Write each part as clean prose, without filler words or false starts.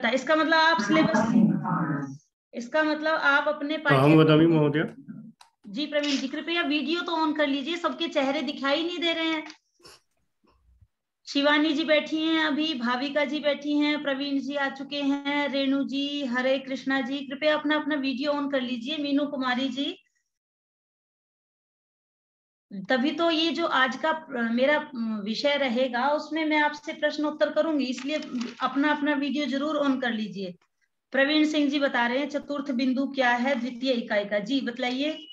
इसका मतलब आप सिलेबस, इसका मतलब आप अपने वदामि महोदय। जी प्रवीण जी, कृपया वीडियो तो ऑन कर लीजिए, सबके चेहरे दिखाई नहीं दे रहे हैं। शिवानी जी बैठी हैं अभी, भाविका जी बैठी हैं, प्रवीण जी आ चुके हैं, रेणु जी, हरे कृष्णा जी, कृपया अपना अपना वीडियो ऑन कर लीजिए। मीनू कुमारी जी, तभी तो ये जो आज का मेरा विषय रहेगा उसमें मैं आपसे प्रश्न उत्तर करूंगी, इसलिए अपना अपना वीडियो जरूर ऑन कर लीजिए। प्रवीण सिंह जी बता रहे हैं चतुर्थ बिंदु क्या है द्वितीय इकाई का, जी बतलाइए।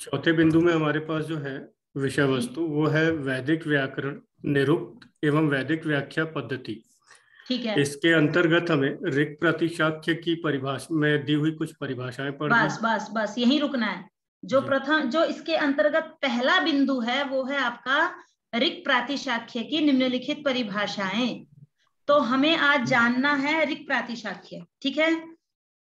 चौथे बिंदु में हमारे पास जो है विषय वस्तु वो है वैदिक व्याकरण निरुक्त एवं वैदिक व्याख्या पद्धति। ठीक है, इसके अंतर्गत हमें ऋक् प्रतिशाख्य की परिभाषा में दी हुई कुछ परिभाषाएं पढ़नी। बस बस बस यहीं रुकना है। जो प्रथम, जो इसके अंतर्गत पहला बिंदु है वो है आपका ऋक् प्रातिशाख्य की निम्नलिखित परिभाषाएं। तो हमें आज जानना है ऋक् प्रातिशाख्य, ठीक है।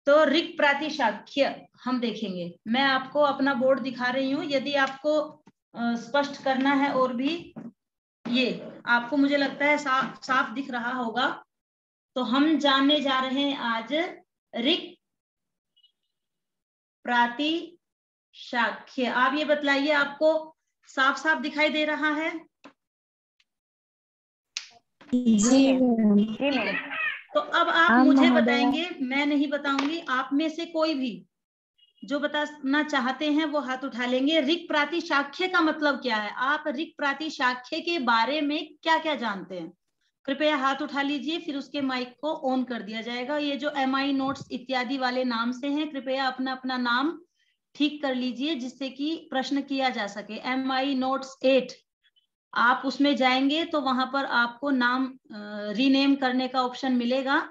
तो ऋक् प्रातिशाख्य हम देखेंगे, मैं आपको अपना बोर्ड दिखा रही हूँ, यदि आपको स्पष्ट करना है और भी, ये आपको मुझे लगता है साफ दिख रहा होगा। तो हम जानने जा रहे हैं आज ऋक् प्रातिशाख्य। आप ये बतलाइए, आपको साफ साफ दिखाई दे रहा है? जी ठीक है, तो अब आप मुझे बताएंगे, मैं नहीं बताऊंगी, आप में से कोई भी जो बताना चाहते हैं वो हाथ उठा लेंगे। ऋक् प्रातिशाख्य का मतलब क्या है? आप ऋक् प्रातिशाख्य के बारे में क्या क्या जानते हैं? कृपया हाथ उठा लीजिए, फिर उसके माइक को ऑन कर दिया जाएगा। ये जो MI नोट्स इत्यादि वाले नाम से हैं, कृपया अपना अपना नाम ठीक कर लीजिए जिससे कि प्रश्न किया जा सके। MI नोट्स 8 आप उसमें जाएंगे तो वहां पर आपको नाम रीनेम करने का ऑप्शन मिलेगा।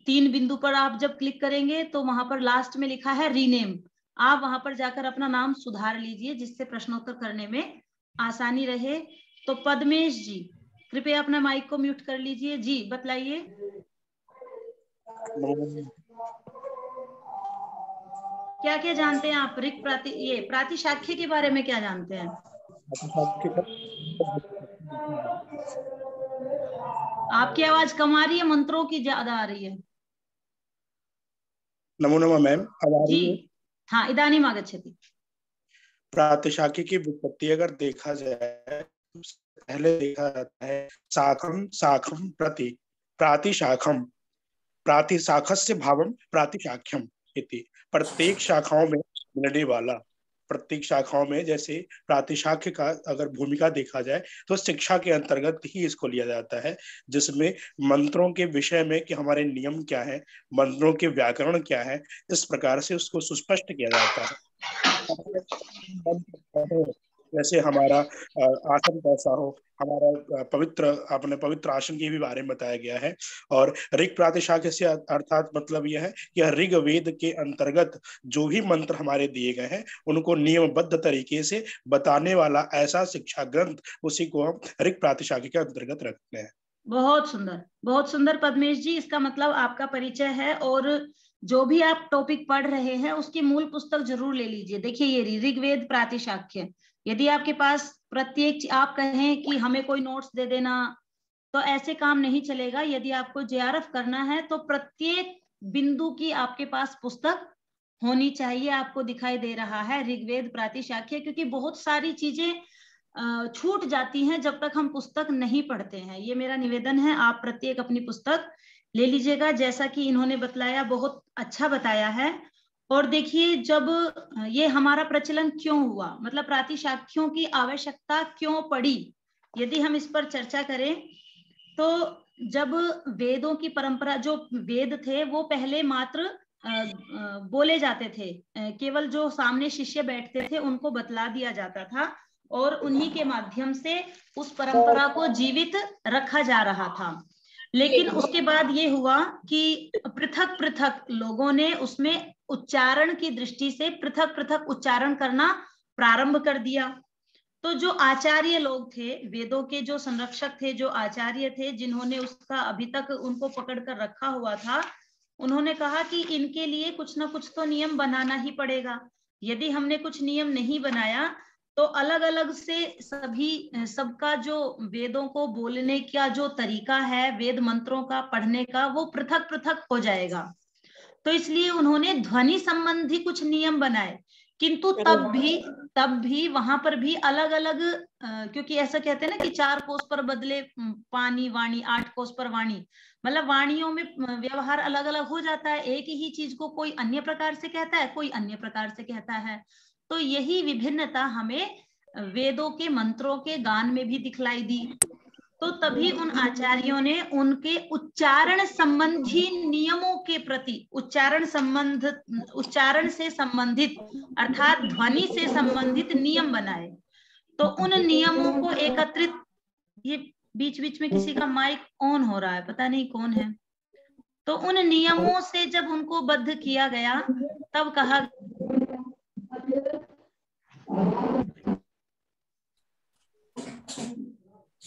3 बिंदु पर आप जब क्लिक करेंगे तो वहां पर लास्ट में लिखा है रीनेम, आप वहां पर जाकर अपना नाम सुधार लीजिए जिससे प्रश्नोत्तर करने में आसानी रहे। तो पद्मेश जी, कृपया अपना माइक को म्यूट कर लीजिए। जी बतलाइए। क्या क्या जानते हैं आप ऋक् प्रातिशाख्य के बारे में क्या जानते हैं? आपकी आवाज कम आ रही है, मंत्रों की ज्यादा आ रही है। नमो नमः मैम, जी हाँ, इदानीम आगच्छति। प्रातिशाख्य की व्युत्पत्ति अगर देखा जाए तो पहले देखा जाता है शाखम शाखम प्रति प्रातिशाखम प्रातिशाखस्य भावम प्रातिशाख्यम इति। प्रत्येक शाखाओं में मिलने वाला, प्रत्येक शाखाओं में जैसे प्रातिशाख्य का अगर भूमिका देखा जाए तो शिक्षा के अंतर्गत ही इसको लिया जाता है, जिसमें मंत्रों के विषय में कि हमारे नियम क्या है, मंत्रों के व्याकरण क्या है, इस प्रकार से उसको सुस्पष्ट किया जाता है। जैसे हमारा आसन कैसा हो, हमारा पवित्र, अपने पवित्र आसन के भी बारे में बताया गया है। और ऋक् प्रातिशाख्य से अर्थात मतलब यह है कि ऋग्वेद के अंतर्गत जो भी मंत्र हमारे दिए गए हैं उनको नियमबद्ध तरीके से बताने वाला ऐसा शिक्षा ग्रंथ, उसी को हम ऋक् प्रातिशाख्य के अंतर्गत रखते हैं। बहुत सुंदर, बहुत सुंदर पद्मेश जी, इसका मतलब आपका परिचय है। और जो भी आप टॉपिक पढ़ रहे हैं उसकी मूल पुस्तक जरूर ले लीजिए। देखिए ये ऋग्वेद प्रातिशाख्य, यदि आपके पास प्रत्येक, आप कहें कि हमें कोई नोट्स दे देना, तो ऐसे काम नहीं चलेगा। यदि आपको JRF करना है तो प्रत्येक बिंदु की आपके पास पुस्तक होनी चाहिए। आपको दिखाई दे रहा है ऋग्वेद प्रातिशाख्य, क्योंकि बहुत सारी चीजें छूट जाती हैं जब तक हम पुस्तक नहीं पढ़ते हैं। ये मेरा निवेदन है, आप प्रत्येक अपनी पुस्तक ले लीजिएगा। जैसा कि इन्होंने बतलाया, बहुत अच्छा बताया है। और देखिए, जब ये हमारा प्रचलन क्यों हुआ, मतलब प्रातिशाख्यों की आवश्यकता क्यों पड़ी, यदि हम इस पर चर्चा करें तो जब वेदों की परंपरा, जो वेद थे वो पहले मात्र बोले जाते थे, केवल जो सामने शिष्य बैठते थे उनको बतला दिया जाता था और उन्हीं के माध्यम से उस परंपरा को जीवित रखा जा रहा था। लेकिन उसके बाद ये हुआ कि पृथक पृथक लोगों ने उसमें उच्चारण की दृष्टि से पृथक पृथक उच्चारण करना प्रारंभ कर दिया। तो जो आचार्य लोग थे, वेदों के जो संरक्षक थे, जो आचार्य थे, जिन्होंने उसका अभी तक उनको पकड़ कर रखा हुआ था, उन्होंने कहा कि इनके लिए कुछ ना कुछ तो नियम बनाना ही पड़ेगा। यदि हमने कुछ नियम नहीं बनाया तो अलग अलग से सभी सबका जो वेदों को बोलने का जो तरीका है, वेद मंत्रों का पढ़ने का, वो पृथक पृथक हो जाएगा। तो इसलिए उन्होंने ध्वनि संबंधी कुछ नियम बनाए, किंतु तब भी वहां पर भी अलग अलग, क्योंकि ऐसा कहते हैं ना कि 4 कोस पर बदले पानी वाणी, 8 कोस पर वाणी, मतलब वाणियों में व्यवहार अलग अलग हो जाता है। एक ही चीज को कोई अन्य प्रकार से कहता है, कोई अन्य प्रकार से कहता है। तो यही विभिन्नता हमें वेदों के मंत्रों के गान में भी दिखलाई दी। तो तभी उन आचार्यों ने उनके उच्चारण संबंधी नियमों के प्रति, उच्चारण से संबंधित अर्थात ध्वनि से संबंधित नियम बनाए। तो उन नियमों को एकत्रित, ये बीच बीच में किसी का माइक ऑन हो रहा है, पता नहीं कौन है। तो उन नियमों से जब उनको बद्ध किया गया, तब कहा,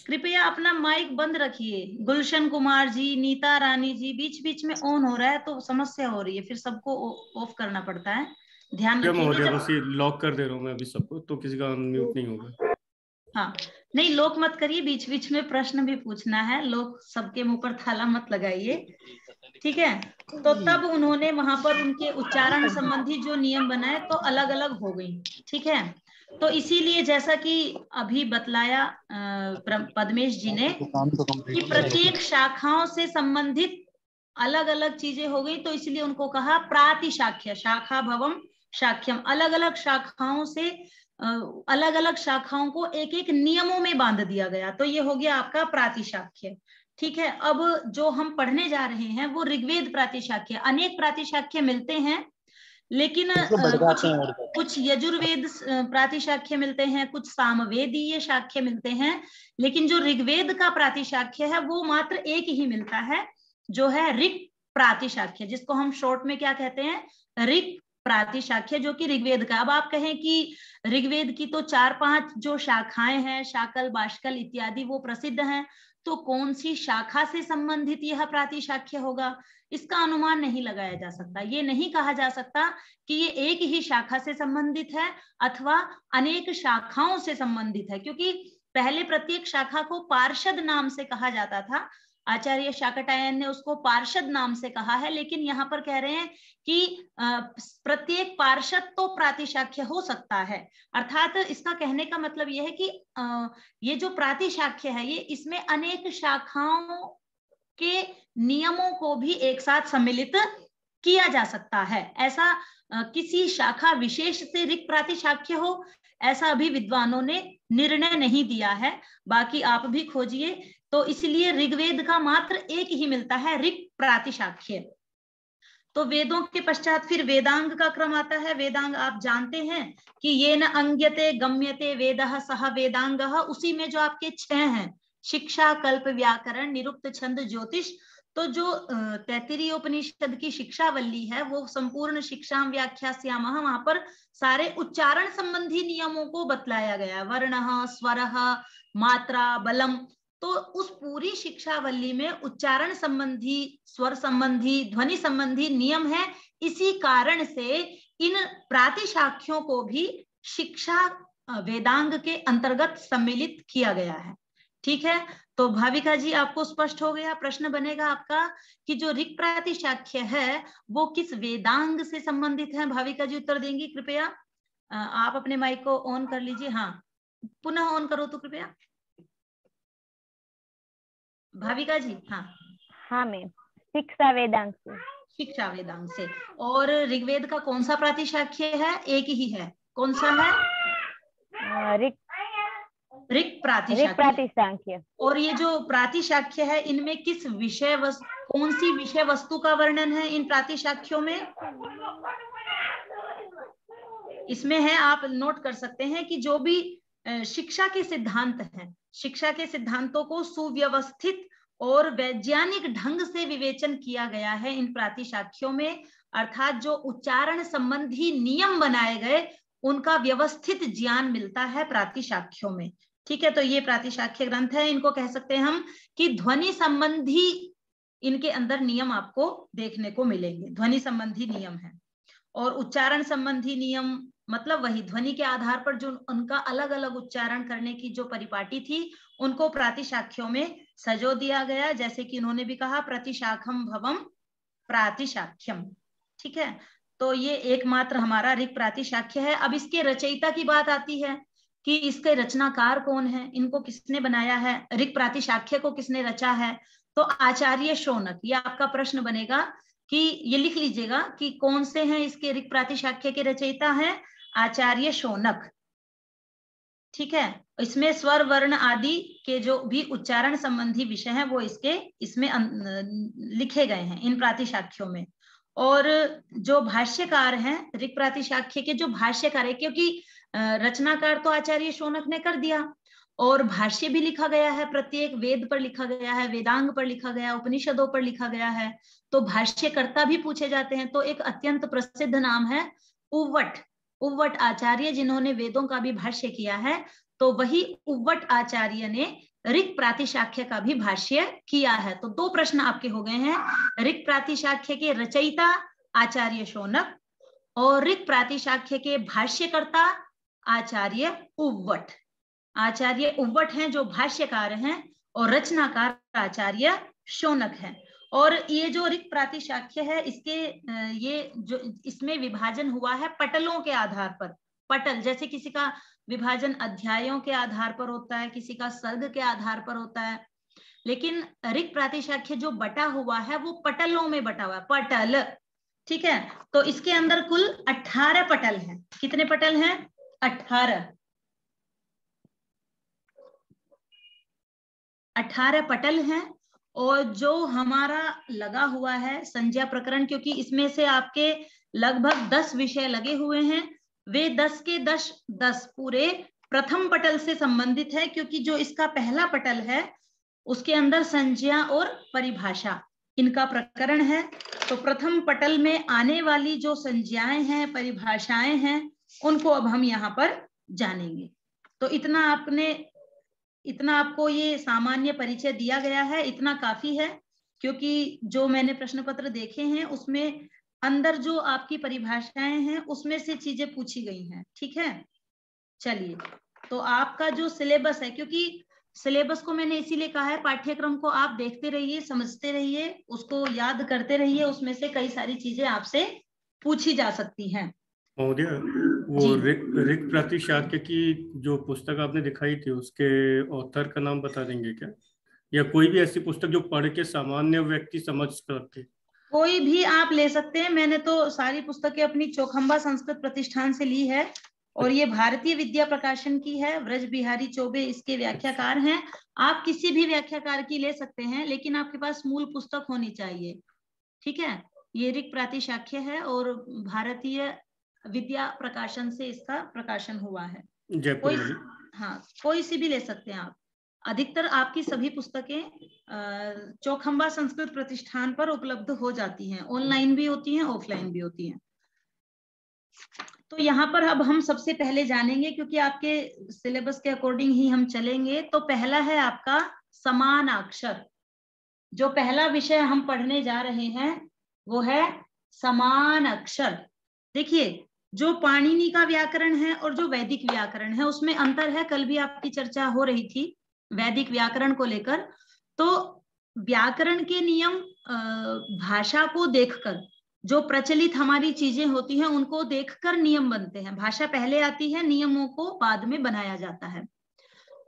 कृपया अपना माइक बंद रखिए। गुलशन कुमार जी, नीता रानी जी, बीच बीच में ऑन हो रहा है तो समस्या हो रही है, फिर सबको ऑफ करना पड़ता है, ध्यान रखिएगा। बस ये लॉक कर दे रहा हूँ मैं अभी सबको, तो किसी का अनम्यूट नहीं होगा। हाँ, नहीं लॉक मत करिए, बीच बीच में प्रश्न भी पूछना है, लोग सबके मुंह पर थाला मत लगाइए, ठीक है। तो तब उन्होंने वहां पर उनके उच्चारण संबंधी जो नियम बनाए तो अलग अलग हो गई, ठीक है। तो इसीलिए जैसा कि अभी बतलाया पद्मेश जी ने कि प्रत्येक शाखाओं से संबंधित अलग अलग चीजें हो गई, तो इसलिए उनको कहा प्रातिशाख्य, शाखा भवम शाख्यम, अलग अलग शाखाओं से अलग अलग शाखाओं को एक एक नियमों में बांध दिया गया। तो ये हो गया आपका प्रातिशाख्य, ठीक है। अब जो हम पढ़ने जा रहे हैं वो ऋग्वेद प्रातिशाख्य। अनेक प्रातिशाख्य मिलते हैं, लेकिन कुछ यजुर्वेद प्रातिशाख्य मिलते हैं, कुछ सामवेदीय शाख्य मिलते हैं, लेकिन जो ऋग्वेद का प्रातिशाख्य है वो मात्र एक ही मिलता है, जो है ऋक् प्रातिशाख्य, जिसको हम शॉर्ट में क्या कहते हैं, ऋक् प्रातिशाख्य, जो कि ऋग्वेद का। अब आप कहें कि ऋग्वेद की तो 4-5 जो शाखाएं हैं, शाकल, बाष्कल इत्यादि, वो प्रसिद्ध हैं, तो कौन सी शाखा से संबंधित यह प्रातिशाख्य होगा, इसका अनुमान नहीं लगाया जा सकता। ये नहीं कहा जा सकता कि ये एक ही शाखा से संबंधित है अथवा अनेक शाखाओं से संबंधित है, क्योंकि पहले प्रत्येक शाखा को पार्षद नाम से कहा जाता था। आचार्य शाकटायन ने उसको पार्षद नाम से कहा है, लेकिन यहाँ पर कह रहे हैं कि प्रत्येक पार्षद तो प्रातिशाख्य हो सकता है। अर्थात इसका कहने का मतलब यह है कि ये जो प्रातिशाख्य है, ये इसमें अनेक शाखाओं के नियमों को भी एक साथ सम्मिलित किया जा सकता है। ऐसा किसी शाखा विशेष से ऋक् प्रातिशाख्य हो, ऐसा अभी विद्वानों ने निर्णय नहीं दिया है, बाकी आप भी खोजिए। तो इसलिए ऋग्वेद का मात्र एक ही मिलता है, ऋक् प्रातिशाख्य। तो वेदों के पश्चात फिर वेदांग का क्रम आता है। वेदांग आप जानते हैं कि ये न अंग्यते गम्यते वेदः सह वेदांगः, उसी में जो आपके 6 हैं, शिक्षा, कल्प, व्याकरण, निरुक्त, छंद, ज्योतिष। तो जो तैत्तिरीय उपनिषद की शिक्षावल्ली है, वो संपूर्ण शिक्षा व्याख्यास्यामः, वहां पर सारे उच्चारण संबंधी नियमों को बतलाया गया, वर्णः, स्वरः, मात्रा, बलम। तो उस पूरी शिक्षावल्ली में उच्चारण संबंधी, स्वर संबंधी, ध्वनि संबंधी नियम है। इसी कारण से इन प्रातिशाख्यों को भी शिक्षा वेदांग के अंतर्गत सम्मिलित किया गया है, ठीक है। तो भाविका जी, आपको स्पष्ट हो गया। प्रश्न बनेगा आपका कि जो ऋक् प्रातिशाख्य है वो किस वेदांग से संबंधित है। भाविका जी उत्तर देंगी, कृपया आप अपने माइक को ऑन कर लीजिए। हाँ, पुनः ऑन करो तो कृपया, भाविका जी। हाँ मैम, शिक्षा वेदांग से। शिक्षा वेदांग से। और ऋग्वेद का कौन सा प्रातिशाख्य है? एक ही है, कौन सा है? ऋक् प्रातिशाख्य। और ये जो प्रातिशाख्य है, इनमें किस विषय वस्तु, कौन सी विषय वस्तु का वर्णन है इन प्रातिशाख्यों में? इसमें है, आप नोट कर सकते हैं कि जो भी शिक्षा के सिद्धांत हैं, शिक्षा के सिद्धांतों को सुव्यवस्थित और वैज्ञानिक ढंग से विवेचन किया गया है इन प्रातिशाख्यों में। अर्थात जो उच्चारण संबंधी नियम बनाए गए, उनका व्यवस्थित ज्ञान मिलता है प्रातिशाख्यों में, ठीक है। तो ये प्रातिशाख्य ग्रंथ है। इनको कह सकते हैं हम कि ध्वनि संबंधी इनके अंदर नियम आपको देखने को मिलेंगे, ध्वनि संबंधी नियम है। और उच्चारण संबंधी नियम, मतलब वही ध्वनि के आधार पर जो उनका अलग अलग उच्चारण करने की जो परिपाटी थी उनको प्रातिशाख्यों में सजो दिया गया, जैसे कि उन्होंने भी कहा प्रतिशाखम भवम प्रातिशाख्यम। ठीक है, तो ये एकमात्र हमारा ऋक् प्रातिशाख्य है। अब इसके रचयिता की बात आती है कि इसके रचनाकार कौन है, इनको किसने बनाया है, ऋक् प्रातिशाख्य को किसने रचा है। तो आचार्य शौनक, ये आपका प्रश्न बनेगा कि ये लिख लीजिएगा कि कौन से हैं इसके ऋक् प्रातिशाख्य के रचयिता हैं, आचार्य शौनक। ठीक है, इसमें स्वर वर्ण आदि के जो भी उच्चारण संबंधी विषय हैं वो इसमें लिखे गए हैं इन प्रातिशाख्यों में। और जो भाष्यकार हैं ऋक् प्रातिशाख्य के, जो भाष्यकार है, क्योंकि रचनाकार तो आचार्य शौनक ने कर दिया और भाष्य भी लिखा गया है, प्रत्येक वेद पर लिखा गया है, वेदांग पर लिखा गया, उपनिषदों पर लिखा गया है, तो भाष्यकर्ता भी पूछे जाते हैं। तो एक अत्यंत प्रसिद्ध नाम है उव्वट आचार्य, जिन्होंने वेदों का भी भाष्य किया है। तो वही उव्वट आचार्य ने ऋक् प्रातिशाख्य का भी भाष्य किया है। तो दो प्रश्न आपके हो गए हैं, ऋक् प्रातिशाख्य के रचयिता आचार्य शौनक और ऋक् प्रातिशाख्य के भाष्यकर्ता आचार्य उव्वट। आचार्य उव्वट हैं जो भाष्यकार हैं और रचनाकार आचार्य शौनक हैं। और ये जो ऋक् प्रातिशाख्य है, इसके ये जो इसमें विभाजन हुआ है पटलों के आधार पर। पटल जैसे किसी का विभाजन अध्यायों के आधार पर होता है, किसी का सर्ग के आधार पर होता है, लेकिन ऋक् प्रातिशाख्य जो बटा हुआ है वो पटलों में बटा हुआ है, पटल। ठीक है, तो इसके अंदर कुल 18 पटल हैं। कितने पटल हैं? 18 पटल हैं। और जो हमारा लगा हुआ है संज्ञा प्रकरण, क्योंकि इसमें से आपके लगभग 10 विषय लगे हुए हैं, वे 10 के 10 पूरे प्रथम पटल से संबंधित है, क्योंकि जो इसका पहला पटल है उसके अंदर संज्ञा और परिभाषा इनका प्रकरण है। तो प्रथम पटल में आने वाली जो संज्ञाएं हैं, परिभाषाएं हैं, उनको अब हम यहाँ पर जानेंगे। तो इतना आपको ये सामान्य परिचय दिया गया है, इतना काफी है, क्योंकि जो मैंने प्रश्न पत्र देखे हैं उसमें अंदर जो आपकी परिभाषाएं हैं उसमें से चीजें पूछी गई हैं। ठीक है, चलिए, तो आपका जो सिलेबस है, क्योंकि सिलेबस को मैंने इसीलिए कहा है पाठ्यक्रम को आप देखते रहिए, समझते रहिए, उसको याद करते रहिए, उसमें से कई सारी चीजें आपसे पूछी जा सकती हैं। महोदय, वो ऋक् प्रातिशाख्य की जो पुस्तक आपने दिखाई थी उसके ऑथर का नाम बता देंगे क्या, या कोई भी ऐसी पुस्तक जो पढ़ के सामान्य व्यक्ति समझ सकते? कोई भी आप ले सकते हैं। मैंने तो सारी पुस्तकें अपनी चौखंबा संस्कृत प्रतिष्ठान से ली है और ये भारतीय विद्या प्रकाशन की है। ब्रज बिहारी चौबे इसके व्याख्याकार हैं। आप किसी भी व्याख्याकार की ले सकते हैं, लेकिन आपके पास मूल पुस्तक होनी चाहिए। ठीक है, ये ऋक् प्रातिशाख्य है और भारतीय विद्या प्रकाशन से इसका प्रकाशन हुआ है। कोई सी भी ले सकते हैं आप। अधिकतर आपकी सभी पुस्तकें चौखंबा संस्कृत प्रतिष्ठान पर उपलब्ध हो जाती हैं, ऑनलाइन भी होती हैं, ऑफलाइन भी होती हैं। तो यहाँ पर अब हम सबसे पहले जानेंगे, क्योंकि आपके सिलेबस के अकॉर्डिंग ही हम चलेंगे। तो पहला है आपका समानाक्षर। जो पहला विषय हम पढ़ने जा रहे हैं वो है समान अक्षर। देखिए, जो पाणिनि का व्याकरण है और जो वैदिक व्याकरण है उसमें अंतर है। कल भी आपकी चर्चा हो रही थी वैदिक व्याकरण को लेकर। तो व्याकरण के नियम भाषा को देखकर, जो प्रचलित हमारी चीजें होती हैं उनको देखकर नियम बनते हैं। भाषा पहले आती है, नियमों को बाद में बनाया जाता है।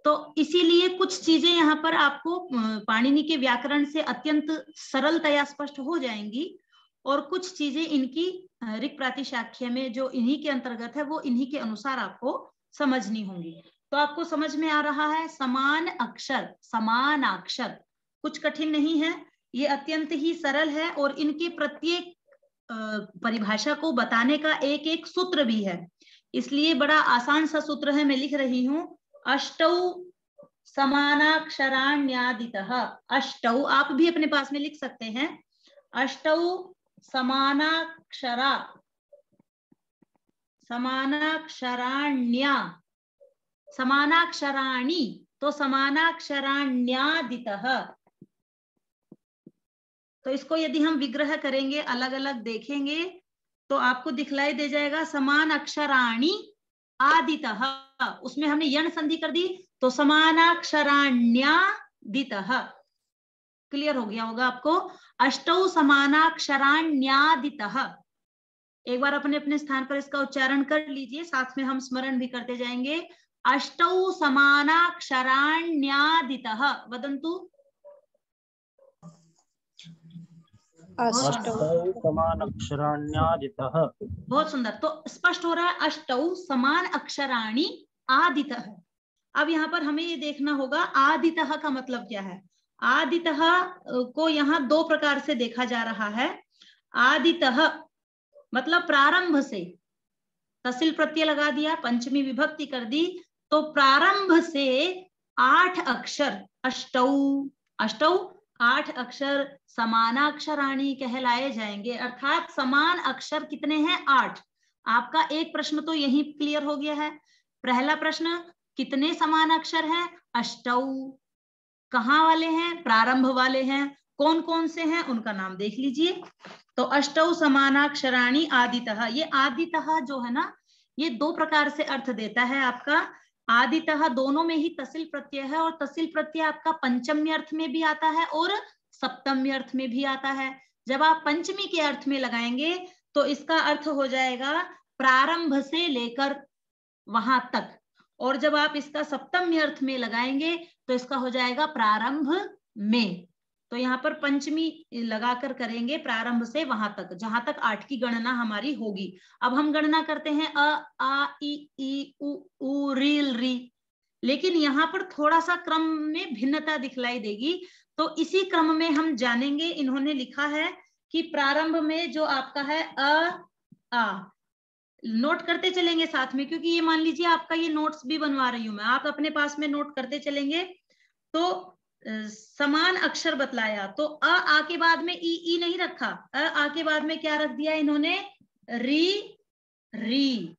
तो इसीलिए कुछ चीजें यहाँ पर आपको पाणिनि के व्याकरण से अत्यंत सरलतया स्पष्ट हो जाएंगी और कुछ चीजें इनकी ऋक् प्रातिशाख्य में जो इन्हीं के अंतर्गत है वो इन्हीं के अनुसार आपको समझनी होंगी। तो आपको समझ में आ रहा है, समान अक्षर, समानाक्षर कुछ कठिन नहीं है, ये अत्यंत ही सरल है और इनके प्रत्येक परिभाषा को बताने का एक एक सूत्र भी है। इसलिए बड़ा आसान सा सूत्र है, मैं लिख रही हूं। अष्टौ समानाक्षराण्यादितः। अष्टौ आप भी अपने पास में लिख सकते हैं। अष्टौ समानाक्षराण्या, समानाक्षराणि तो समानाक्षराण्यादितः। तो इसको यदि हम विग्रह करेंगे, अलग अलग देखेंगे, तो आपको दिखलाई दे जाएगा समान अक्षराणि आदितः, उसमें हमने यण संधि कर दी तो समानाक्षराण्यादितः। क्लियर हो गया होगा आपको। अष्टौ समानाक्षराण्यादितः, एक बार अपने अपने स्थान पर इसका उच्चारण कर लीजिए, साथ में हम स्मरण भी करते जाएंगे। अष्टौ समानाक्षराण्यादितः वदन्तु। अष्टौ समानाक्षराण्यादितः। बहुत सुंदर। तो स्पष्ट हो रहा है अष्टौ समान अक्षराणि आदितः। अब यहाँ पर हमें ये देखना होगा आदितः का मतलब क्या है। आदितः को यहाँ दो प्रकार से देखा जा रहा है। आदितः मतलब प्रारंभ से, तसिल प्रत्यय लगा दिया, पंचमी विभक्ति कर दी, तो प्रारंभ से 8 अक्षर, अष्टौ, अष्टौ 8 अक्षर समानाक्षराणि कहलाए जाएंगे। अर्थात समान अक्षर कितने हैं? 8। आपका एक प्रश्न तो यही क्लियर हो गया है। पहला प्रश्न, कितने समान अक्षर हैं? अष्टौ। कहाँ वाले हैं? प्रारंभ वाले हैं। कौन कौन से हैं उनका नाम देख लीजिए। तो अष्टौ समानाक्षराणि आदितः, ये आदितः जो है ना, ये दो प्रकार से अर्थ देता है आपका। आदितः दोनों में ही तसिल प्रत्यय है, और तसिल प्रत्यय आपका पंचमी अर्थ में भी आता है और सप्तमी अर्थ में भी आता है। जब आप पंचमी के अर्थ में लगाएंगे तो इसका अर्थ हो जाएगा प्रारंभ से लेकर वहां तक, और जब आप इसका सप्तमी अर्थ में लगाएंगे तो इसका हो जाएगा प्रारंभ में। तो यहाँ पर पंचमी लगाकर करेंगे प्रारंभ से वहां तक, जहां तक 8 की गणना हमारी होगी। अब हम गणना करते हैं अ आ ई उ रील री, लेकिन यहाँ पर थोड़ा सा क्रम में भिन्नता दिखलाई देगी। तो इसी क्रम में हम जानेंगे। इन्होंने लिखा है कि प्रारंभ में जो आपका है आ, नोट करते चलेंगे साथ में, क्योंकि ये मान लीजिए आपका ये नोट्स भी बनवा रही हूं मैं, आप अपने पास में नोट करते चलेंगे। तो समान अक्षर बतलाया, तो आ के बाद में ई नहीं रखा, आ के बाद में क्या रख दिया इन्होंने? री, री,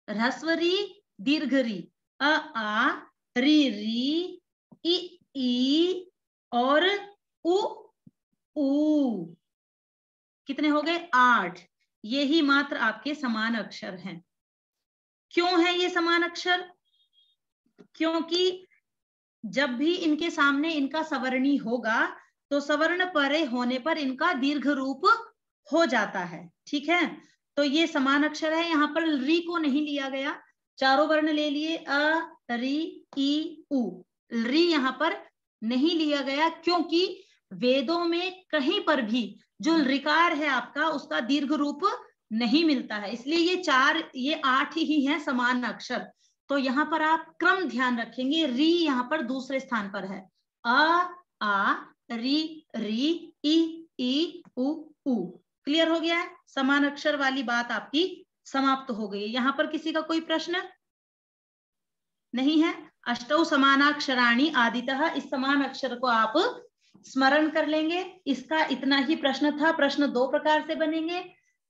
ह्रस्व री, दीर्घ री, आ री री, ई और उ। कितने हो गए? 8। ये ही मात्र आपके समान अक्षर हैं। क्यों है ये समान अक्षर? क्योंकि जब भी इनके सामने इनका सवर्णी होगा तो सवर्ण परे होने पर इनका दीर्घ रूप हो जाता है। ठीक है, तो ये समान अक्षर है। यहाँ पर री को नहीं लिया गया, चारों वर्ण ले लिए, अ री ई उ। री यहाँ पर नहीं लिया गया क्योंकि वेदों में कहीं पर भी जो ऋकार है आपका उसका दीर्घ रूप नहीं मिलता है, इसलिए ये 8 ही हैं समान अक्षर। तो यहाँ पर आप क्रम ध्यान रखेंगे। री यहाँ पर दूसरे स्थान पर है, आ री री ई उ। क्लियर हो गया है? समान अक्षर वाली बात आपकी समाप्त हो गई। यहाँ पर किसी का कोई प्रश्न नहीं है? अष्टौ समानाक्षराणि आदितः, इस समान अक्षर को आप स्मरण कर लेंगे। इसका इतना ही प्रश्न था। प्रश्न 2 प्रकार से बनेंगे।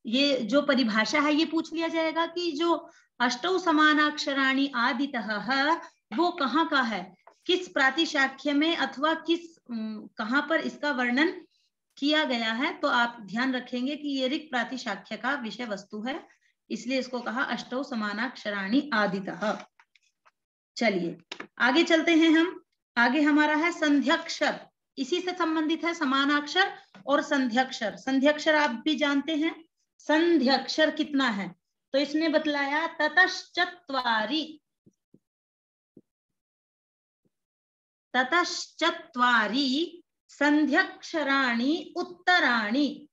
ये जो परिभाषा है ये पूछ लिया जाएगा कि जो अष्टौ समानाक्षराणि आदितः है वो कहाँ का है, किस प्रातिशाख्य में अथवा कहाँ पर इसका वर्णन किया गया है। तो आप ध्यान रखेंगे कि ये ऋक् प्रातिशाख्य का विषय वस्तु है, इसलिए इसको कहा अष्टौ समानाक्षराणि आदितः। चलिए आगे चलते हैं हम। आगे हमारा है संध्याक्षर, इसी से संबंधित है समानाक्षर और संध्याक्षर। संध्याक्षर आप भी जानते हैं। संध्याक्षर कितना है तो इसमें बतलाया ततश्चत्वारि, ततश्चत्वारि संध्याक्षराणि उत्तराणि।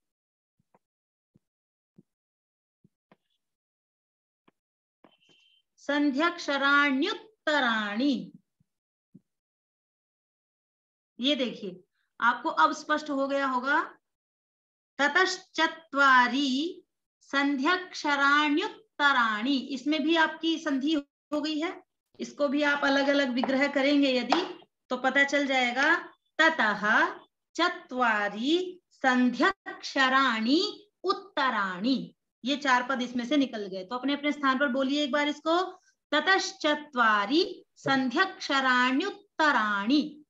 संध्याक्षराण्युत्तराणि, ये देखिए आपको अब स्पष्ट हो गया होगा। ततश्चत्वारि संध्याक्षराण्युत्तराणि, इसमें भी आपकी संधि हो गई है। इसको भी आप अलग अलग विग्रह करेंगे यदि तो पता चल जाएगा। ततः चत्वारि संध्याक्षराणि उत्तराणि, ये 4 पद इसमें से निकल गए। तो अपने अपने स्थान पर बोलिए एक बार इसको। ततश्चत्वारि संध्याक्षराण्युत्तराणि।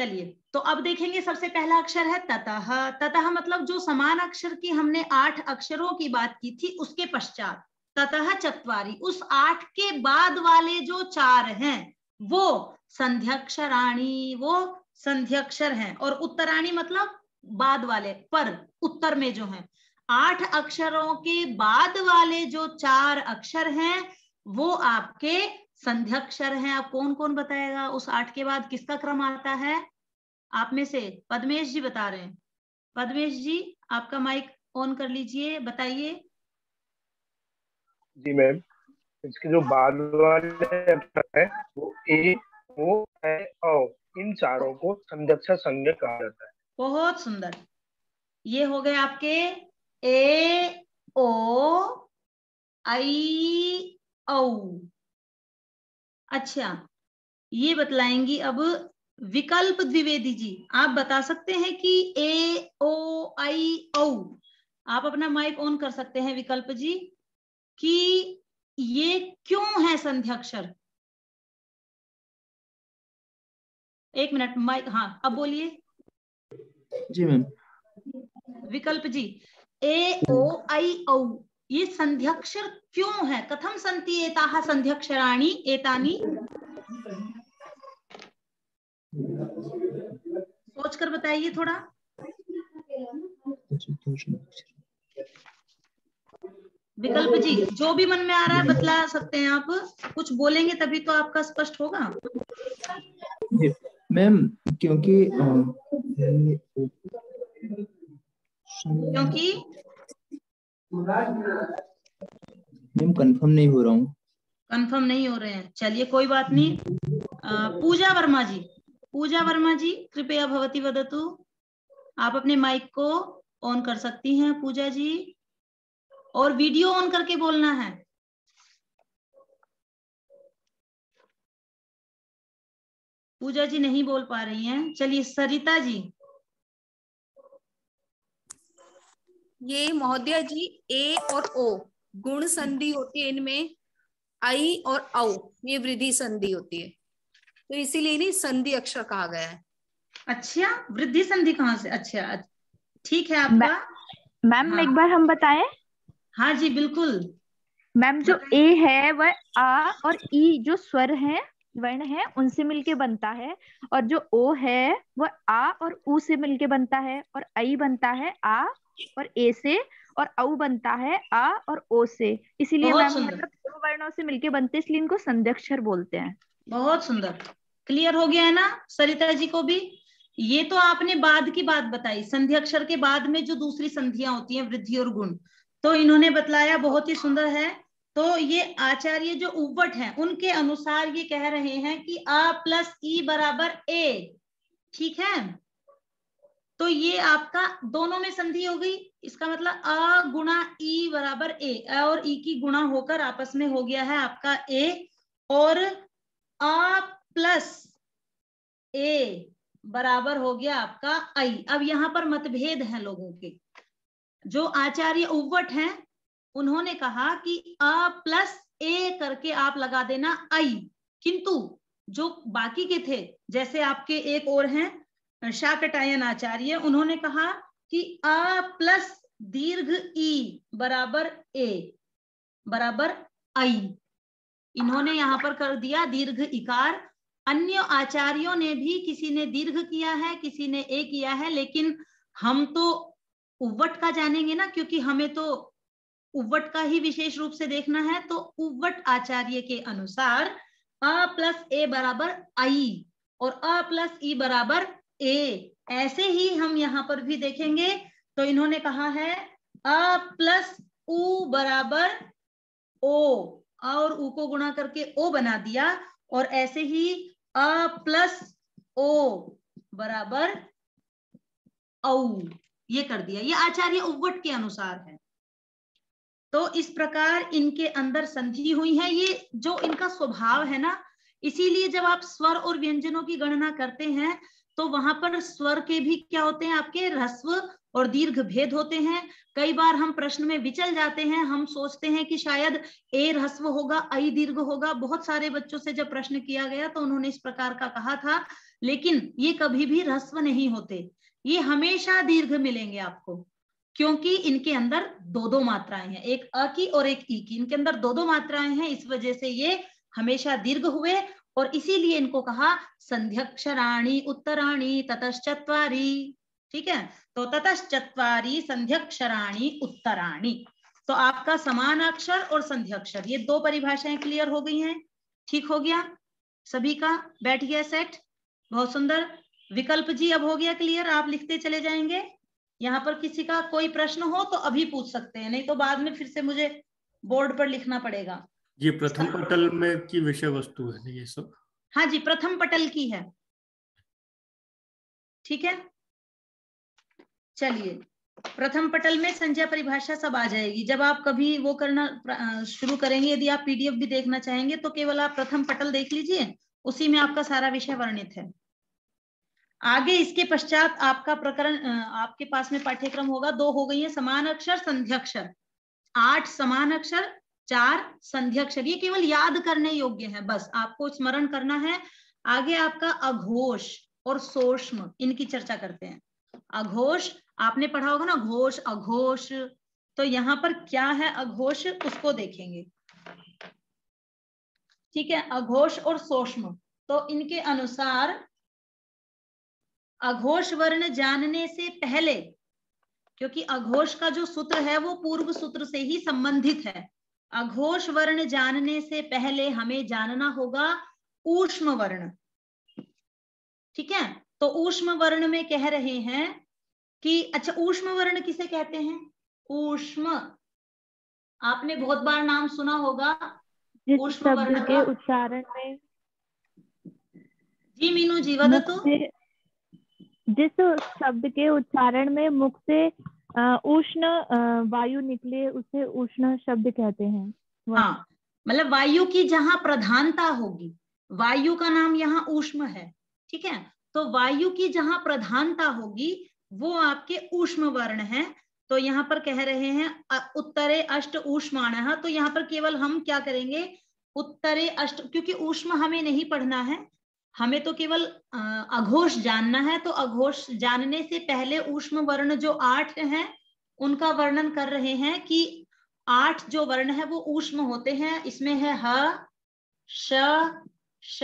चलिए तो अब देखेंगे, सबसे पहला अक्षर है ततः। ततः मतलब जो समान अक्षर की हमने 8 अक्षरों की बात की थी उसके पश्चात, ततः चत्वारि, उस 8 के बाद वाले जो 4 हैं वो संध्यक्षराणि, वो संध्यक्षर हैं। और उत्तराणी मतलब बाद वाले, पर उत्तर में जो है 8 अक्षरों के बाद वाले जो 4 अक्षर हैं वो आपके संध्यक्षर हैं। अब कौन कौन बताएगा उस 8 के बाद किसका क्रम आता है? आप में से पद्मेश जी बता रहे हैं। पद्मेश जी आपका माइक ऑन कर लीजिए, बताइए। जी मैम, इसके जो बाद वाले अक्षर है वो ए, ओ, ए, औ, इन चारों को संध्यक्षर संज्ञक कहा जाता है। बहुत सुंदर। ये हो गए आपके ए, ओ, आई, औ। अच्छा, ये बतलाएंगी अब विकल्प द्विवेदी जी। आप बता सकते हैं कि ए, ओ, आई, औ, आप अपना माइक ऑन कर सकते हैं विकल्प जी, कि ये क्यों है संध्याक्षर? 1 मिनट, माइक, हाँ अब बोलिए। जी मैम। विकल्प जी, ए, ओ, आई, औ, ये संध्याक्षर क्यों है? कथम सन्ति एताः संध्याक्षराणि एतानि? सोचकर बताइए थोड़ा। विकल्प जी, जो भी मन में आ रहा है बतला सकते हैं आप। कुछ बोलेंगे तभी तो आपका स्पष्ट होगा। मैम क्योंकि मैम कंफर्म नहीं हो रहा हूँ। कंफर्म नहीं हो रहे हैं, चलिए कोई बात नहीं। पूजा वर्मा जी, पूजा वर्मा जी कृपया भवती वदतु। आप अपने माइक को ऑन कर सकती हैं पूजा जी, और वीडियो ऑन करके बोलना है। पूजा जी नहीं बोल पा रही हैं। चलिए सरिता जी। ये महोदया जी ए और ओ गुण संधि होती है, इनमें आई और औ ये वृद्धि संधि होती है, तो इसीलिए इन्हें संधि अक्षर कहा गया है। अच्छा, वृद्धि संधि कहाँ से? अच्छा ठीक है आपका। मैम हाँ। एक बार हम बताएं। हाँ जी बिल्कुल। मैम जो ए है वह आ और ई जो स्वर है, वर्ण है, उनसे मिलके बनता है, और जो ओ है वह आ और ऊ से मिलके बनता है, और आई बनता है आ और ए से, और औ बनता है आ और ओ से। इसीलिए बहुत मैम सुंदर। मतलब दो वर्णों से मिलके बनते हैं, इसलिए इनको संध्यक्षर बोलते हैं। बहुत सुंदर, क्लियर हो गया है ना सरिता जी को भी? ये तो आपने बाद की बात बताई, संधि अक्षर के बाद में जो दूसरी संधियां होती हैं वृद्धि और गुण, तो इन्होंने बतलाया, बहुत ही सुंदर है। तो ये आचार्य जो उव्वट हैं उनके अनुसार ये कह रहे हैं कि आ प्लस ई बराबर ए। ठीक है, तो ये आपका दोनों में संधि हो गई, इसका मतलब अ गुणा ई बराबर ए, अ और ई की गुणा होकर आपस में हो गया है आपका ए, और अ प्लस ए बराबर हो गया आपका आई। अब यहां पर मतभेद है लोगों के। जो आचार्य उव्वट हैं उन्होंने कहा कि अ प्लस ए करके आप लगा देना आई, किंतु जो बाकी के थे, जैसे आपके एक और हैं शाकटायन आचार्य, उन्होंने कहा कि अ प्लस दीर्घ ई बराबर ए बराबर आई। इन्होंने यहां पर कर दिया दीर्घ इकार। अन्य आचार्यों ने भी, किसी ने दीर्घ किया है, किसी ने ए किया है, लेकिन हम तो उव्वट का जानेंगे ना, क्योंकि हमें तो उव्वट का ही विशेष रूप से देखना है। तो उव्वट आचार्य के अनुसार अ प्लस ए बराबर आई और अ प्लस ई बराबर ए। ऐसे ही हम यहाँ पर भी देखेंगे, तो इन्होंने कहा है अ प्लस उ बराबर ओ, और ऊ को गुणा करके ओ बना दिया, और ऐसे ही अ प्लस ओ बराबर औ ये कर दिया। ये आचार्य उव्वट के अनुसार है। तो इस प्रकार इनके अंदर संधि हुई है, ये जो इनका स्वभाव है ना, इसीलिए जब आप स्वर और व्यंजनों की गणना करते हैं तो वहां पर स्वर के भी क्या होते हैं आपके, ह्रस्व और दीर्घ भेद होते हैं। कई बार हम प्रश्न में विचल जाते हैं, हम सोचते हैं कि शायद ए ह्रस्व होगा, ऐ दीर्घ होगा। बहुत सारे बच्चों से जब प्रश्न किया गया तो उन्होंने इस प्रकार का कहा था, लेकिन ये कभी भी ह्रस्व नहीं होते, ये हमेशा दीर्घ मिलेंगे आपको, क्योंकि इनके अंदर दो दो मात्राएं हैं, एक अ की और एक ई की, इनके अंदर दो दो मात्राएं हैं, इस वजह से ये हमेशा दीर्घ हुए। और इसीलिए इनको कहा संध्यक्षराणि उत्तराणि ततश्चत्वारि। ठीक है, तो ततश्चत्वारि संध्यक्षराणि उत्तराणि। तो आपका समानाक्षर और संध्यक्षर, ये दो परिभाषाएं क्लियर हो गई हैं। ठीक हो गया सभी का, बैठ गया सेट, बहुत सुंदर। विकल्प जी अब हो गया क्लियर, आप लिखते चले जाएंगे। यहाँ पर किसी का कोई प्रश्न हो तो अभी पूछ सकते हैं, नहीं तो बाद में फिर से मुझे बोर्ड पर लिखना पड़ेगा। ये प्रथम पटल में की विषय वस्तु है ये सब? हाँ जी, प्रथम पटल की है। ठीक है, चलिए प्रथम पटल में संज्ञा परिभाषा सब आ जाएगी। जब आप कभी वो करना शुरू करेंगे, यदि आप पीडीएफ भी देखना चाहेंगे तो केवल आप प्रथम पटल देख लीजिए, उसी में आपका सारा विषय वर्णित है। आगे इसके पश्चात आपका प्रकरण, आपके पास में पाठ्यक्रम होगा, 2 हो गई है समान अक्षर संध्याक्षर, 8 समान अक्षर 4 संध्याक्षर। ये केवल याद करने योग्य है, बस आपको स्मरण करना है। आगे आपका अघोष और सूक्ष्म, इनकी चर्चा करते हैं। अघोष आपने पढ़ा होगा ना, घोष अघोष, तो यहाँ पर क्या है अघोष उसको देखेंगे। ठीक है, अघोष और सूक्ष्म, तो इनके अनुसार अघोष वर्ण जानने से पहले, क्योंकि अघोष का जो सूत्र है वो पूर्व सूत्र से ही संबंधित है, अघोष वर्ण जानने से पहले हमें जानना होगा ऊष्म वर्ण। ठीक है, तो ऊष्म वर्ण में कह रहे हैं कि, अच्छा ऊष्म वर्ण किसे कहते हैं? ऊष्म, आपने बहुत बार नाम सुना होगा ऊष्म वर्ण के उच्चारण में। जी मीनू जी वदतु। जिस शब्द के उच्चारण में मुख से उष्ण वायु निकले उसे उष्ण शब्द कहते हैं। हाँ, मतलब वायु की जहां प्रधानता होगी, वायु का नाम यहाँ ऊष्म है। ठीक है, तो वायु की जहां प्रधानता होगी वो आपके ऊष्म वर्ण है। तो यहाँ पर कह रहे हैं उत्तरे अष्ट ऊष्माणः, तो यहाँ पर केवल हम क्या करेंगे, उत्तरे अष्ट, क्योंकि ऊष्म हमें नहीं पढ़ना है, हमें तो केवल अघोष जानना है। तो अघोष जानने से पहले ऊष्म वर्ण जो 8 हैं उनका वर्णन कर रहे हैं कि 8 जो वर्ण है वो ऊष्म होते हैं। इसमें है ह, श, श,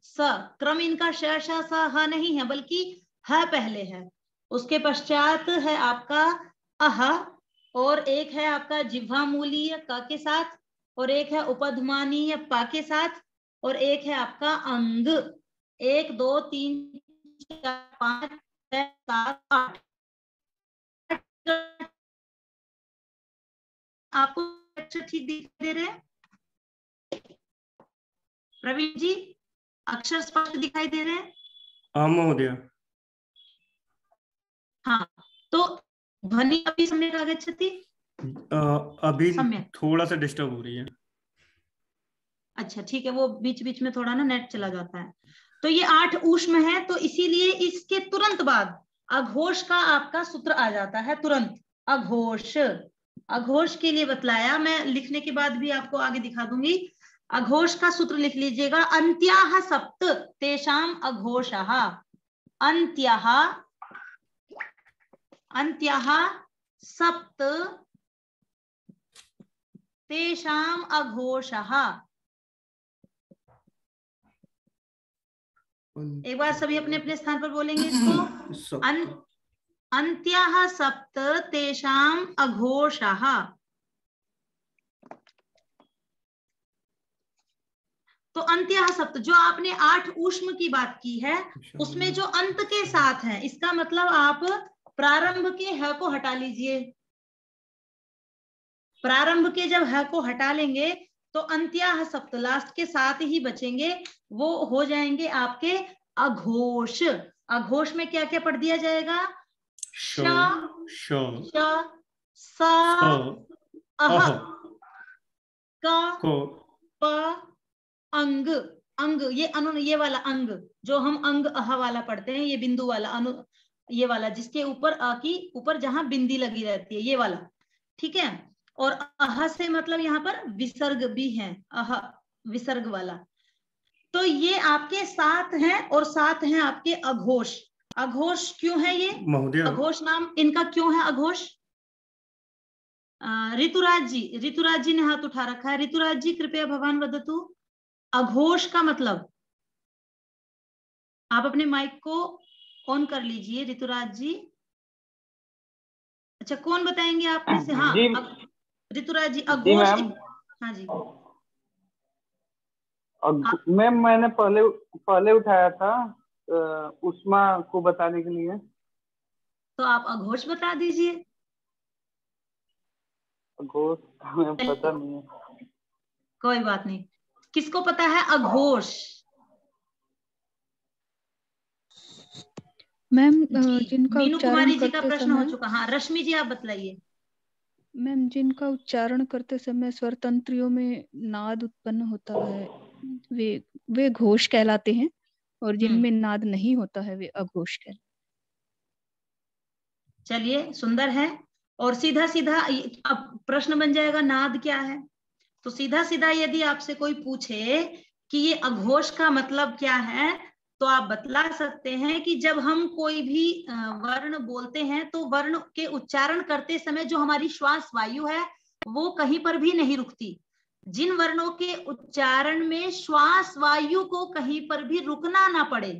स, क्रम इनका श, श, स, ह नहीं है, बल्कि ह पहले है, उसके पश्चात है आपका अह, और एक है आपका जिह्वामूलीय क के साथ, और एक है उपध्मानीय प के साथ, और एक है आपका अंग। 1 2 3 4 5 6 7 8। आपको अक्षर ठीक दिखाई दे रहे हैं प्रवीण जी? अक्षर स्पष्ट दिखाई दे रहे हैं? हाँ महोदय। हाँ, तो ध्वनि अभी सम्यक आगच्छति? अभी सम्यक, थोड़ा सा डिस्टर्ब हो रही है। अच्छा ठीक है, वो बीच बीच में थोड़ा ना नेट चला जाता है। तो ये 8 ऊष्म है, तो इसीलिए इसके तुरंत बाद अघोष का आपका सूत्र आ जाता है तुरंत। अघोष, अघोष के लिए बतलाया, मैं लिखने के बाद भी आपको आगे दिखा दूंगी। अघोष का सूत्र लिख लीजिएगा, अंत्याः सप्त तेषाम अघोषः। अंत्याः, अंत्याः सप्त तेषाम अघोषः। एक बार सभी अपने अपने स्थान पर बोलेंगे इसको। अंत्याः सप्त तेषाम अघोषः। तो अंत्याः सप्त, जो आपने 8 ऊष्म की बात की है उसमें जो अंत के साथ है, इसका मतलब आप प्रारंभ के ह को हटा लीजिए। प्रारंभ के जब ह को हटा लेंगे तो अंत्याः सप्त लास्ट के 7 ही बचेंगे, वो हो जाएंगे आपके अघोष। अघोष में क्या क्या पढ़ दिया जाएगा? श, श, स, अह, क, प, अंग। अंग ये ये वाला अंग जो हम अंग अह वाला पढ़ते हैं, ये बिंदु वाला ये वाला जिसके ऊपर अ की ऊपर जहां बिंदी लगी रहती है, ये वाला, ठीक है। और अह से मतलब यहाँ पर विसर्ग भी है, अह विसर्ग वाला। तो ये आपके 7 हैं और 7 हैं आपके अघोष। अघोष क्यों है ये महोदय? अघोष नाम इनका क्यों है अघोष? ऋतुराज जी ने हाथ उठा रखा है। ऋतुराज जी कृपया भवान वदतु, अघोष का मतलब। आप अपने माइक को ऑन कर लीजिए ऋतुराज जी। अच्छा, कौन बताएंगे आप में से? हाँ, ऋतुराज जी, अघोष। हाँ जी मैम, मैंने पहले उठाया था उष्मा को बताने के लिए। तो आप अघोष बता दीजिए। अघोष हमें पता नहीं है। कोई बात नहीं, किसको पता है अघोष? मैम जिनका मीनू कुमारी जी का करते प्रश्न हो समय, चुका। हाँ, रश्मि जी आप बतलाइए। मैम जिनका उच्चारण करते समय स्वरतंत्रियों में नाद उत्पन्न होता है वे घोष कहलाते हैं, और जिनमें नाद नहीं होता है वे अघोष कहलाते हैं। चलिए, सुंदर है। और सीधा सीधा अब प्रश्न बन जाएगा, नाद क्या है? तो सीधा सीधा यदि आपसे कोई पूछे कि ये अघोष का मतलब क्या है, तो आप बतला सकते हैं कि जब हम कोई भी वर्ण बोलते हैं तो वर्ण के उच्चारण करते समय जो हमारी श्वास वायु है वो कहीं पर भी नहीं रुकती। जिन वर्णों के उच्चारण में श्वास वायु को कहीं पर भी रुकना ना पड़े,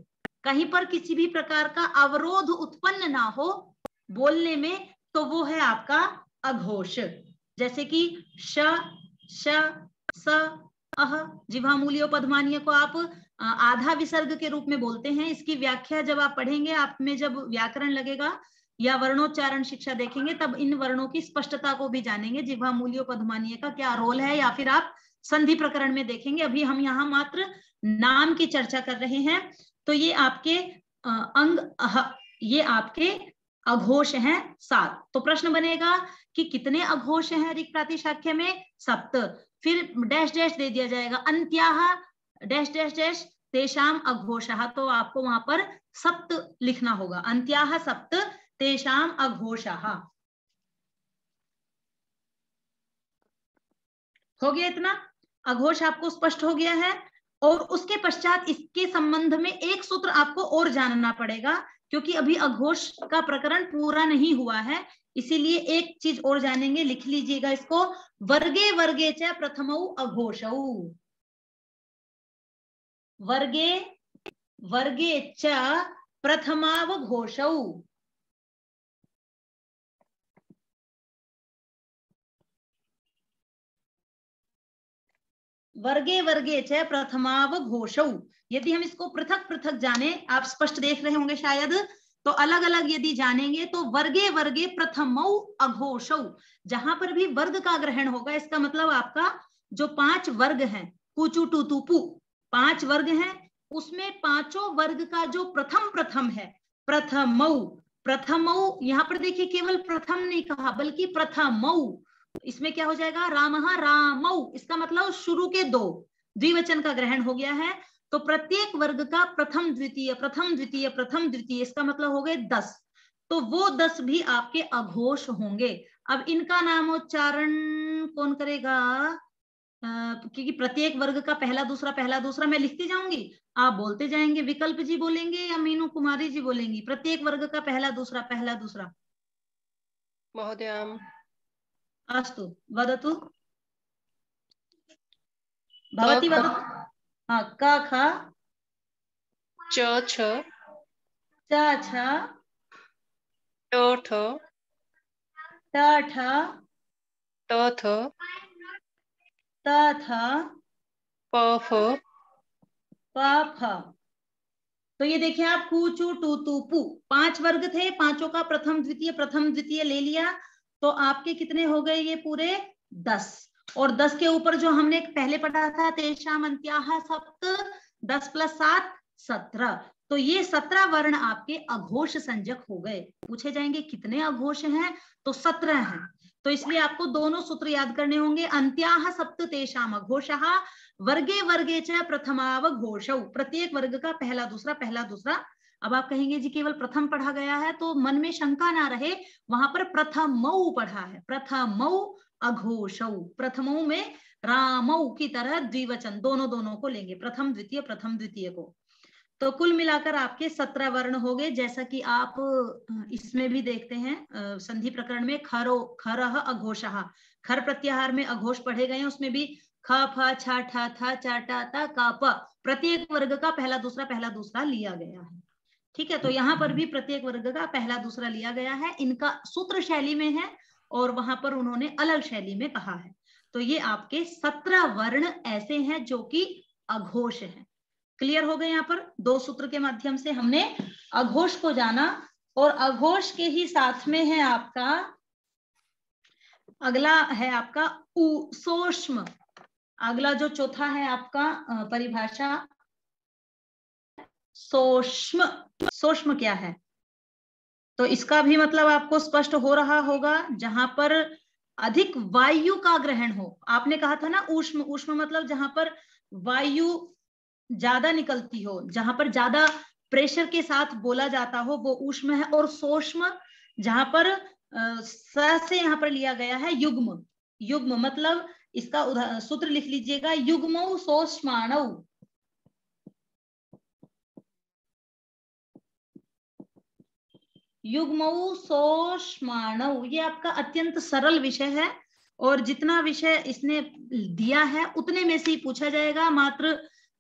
कहीं पर किसी भी प्रकार का अवरोध उत्पन्न ना हो बोलने में, तो वो है आपका अघोष। जैसे कि श, श, स, अह, जिह्वामूलीय पद्मानीय को आप आधा विसर्ग के रूप में बोलते हैं। इसकी व्याख्या जब आप पढ़ेंगे, आप में जब व्याकरण लगेगा या वर्णोच्चारण शिक्षा देखेंगे, तब इन वर्णों की स्पष्टता को भी जानेंगे, जिह्वामूलीय पद्मानीय का क्या रोल है, या फिर आप संधि प्रकरण में देखेंगे। अभी हम यहाँ मात्र नाम की चर्चा कर रहे हैं। तो ये आपके अंग अह, ये आपके अघोष हैं 7। तो प्रश्न बनेगा कि कितने अघोष हैं ऋक् प्रातिशाख्य में? 7। फिर डैश डैश दे दिया जाएगा, अंत्याह डैश डैश डैश तेषाम अघोषः। तो आपको वहां पर 7 लिखना होगा, अंत्याह 7 तेषाम अघोषः। हो गया इतना? अघोष आपको स्पष्ट हो गया है। और उसके पश्चात इसके संबंध में एक सूत्र आपको और जानना पड़ेगा, क्योंकि अभी अघोष का प्रकरण पूरा नहीं हुआ है, इसीलिए एक चीज और जानेंगे। लिख लीजिएगा इसको, वर्गे वर्गे च प्रथमौ अघोषौ। वर्गे वर्गे च प्रथमावघोषौ। वर्गे वर्गे च प्रथमावघोषौ। यदि हम इसको पृथक पृथक जाने, आप स्पष्ट देख रहे होंगे शायद, तो अलग अलग यदि जानेंगे तो वर्गे वर्गे प्रथमौ अघोषौ, जहां पर भी वर्ग का ग्रहण होगा, इसका मतलब आपका जो 5 वर्ग हैं, कुचु टू तू पू 5 वर्ग हैं, उसमें पांचों वर्ग का जो प्रथम है, प्रथमौ। प्रथमौ यहाँ पर देखिए, केवल प्रथम नहीं कहा बल्कि प्रथमौ। इसमें क्या हो जाएगा? रामः रामौ, इसका मतलब शुरू के 2 द्विवचन का ग्रहण हो गया है। तो प्रत्येक वर्ग का प्रथम द्वितीय प्रथम द्वितीय प्रथम द्वितीय, इसका मतलब हो गए 10। तो वो 10 भी आपके अघोष होंगे। अब इनका नामोच्चारण कौन करेगा? क्योंकि प्रत्येक वर्ग का पहला दूसरा मैं लिखती जाऊंगी, आप बोलते जाएंगे। विकल्प जी बोलेंगे या मीनू कुमारी जी बोलेंगी? प्रत्येक वर्ग का पहला दूसरा। महोदय अस्तु, वदतु भवती, वदतु। हाँ, क ख च छ च छ ट ठ ट ठ त थ त थ प फ प फ। तो ये देखिए आप, कू चू टू तू पू 5 वर्ग थे, पांचों का प्रथम द्वितीय ले लिया, तो आपके कितने हो गए ये पूरे? 10। और 10 के ऊपर जो हमने पहले पढ़ा था, तेषाम अंत्याः 7, 10 + 7 17। तो ये 17 वर्ण आपके अघोष संज्ञक हो गए। पूछे जाएंगे कितने अघोष हैं, तो 17 हैं। तो इसलिए आपको दोनों सूत्र याद करने होंगे, अंत्याः 7 तेषाम अघोषः, वर्गे वर्गे च प्रथमावघोषौ, प्रत्येक वर्ग का पहला दूसरा अब आप कहेंगे जी केवल प्रथम पढ़ा गया है, तो मन में शंका ना रहे, वहां पर प्रथमौ पढ़ा है, प्रथमौ अघोषौ, प्रथमौ में रामौ की तरह द्विवचन दोनों को लेंगे, प्रथम द्वितीय को। तो कुल मिलाकर आपके 17 वर्ण हो गए, जैसा कि आप इसमें भी देखते हैं संधि प्रकरण में खरह अघोषः, खर प्रत्याहार में अघोष पढ़े गए हैं, उसमें भी ख फ छ ठ थ च ट त क प प्रत्येक वर्ग का पहला दूसरा लिया गया है। ठीक है, तो यहाँ पर भी प्रत्येक वर्ग का पहला दूसरा लिया गया है, इनका सूत्र शैली में है और वहां पर उन्होंने अलग शैली में कहा है। तो ये आपके 17 वर्ण ऐसे हैं जो कि अघोष है। क्लियर हो गए? यहाँ पर 2 सूत्र के माध्यम से हमने अघोष को जाना, और अघोष के ही साथ में है आपका अगला है आपका सूक्ष्म। अगला जो चौथा है आपका परिभाषा सूक्ष्म क्या है, तो इसका भी मतलब आपको स्पष्ट हो रहा होगा। जहां पर अधिक वायु का ग्रहण हो, आपने कहा था ना ऊष्म मतलब जहां पर वायु ज्यादा निकलती हो, जहां पर ज्यादा प्रेशर के साथ बोला जाता हो, वो ऊष्म है। और सूक्ष्म जहां पर स से यहाँ पर लिया गया है युग्म मतलब इसका सूत्र लिख लीजिएगा, युग्मौ सोष्माणौ। युग्मौ सोष्माणौ, ये आपका अत्यंत सरल विषय है, और जितना विषय इसने दिया है उतने में से ही पूछा जाएगा। मात्र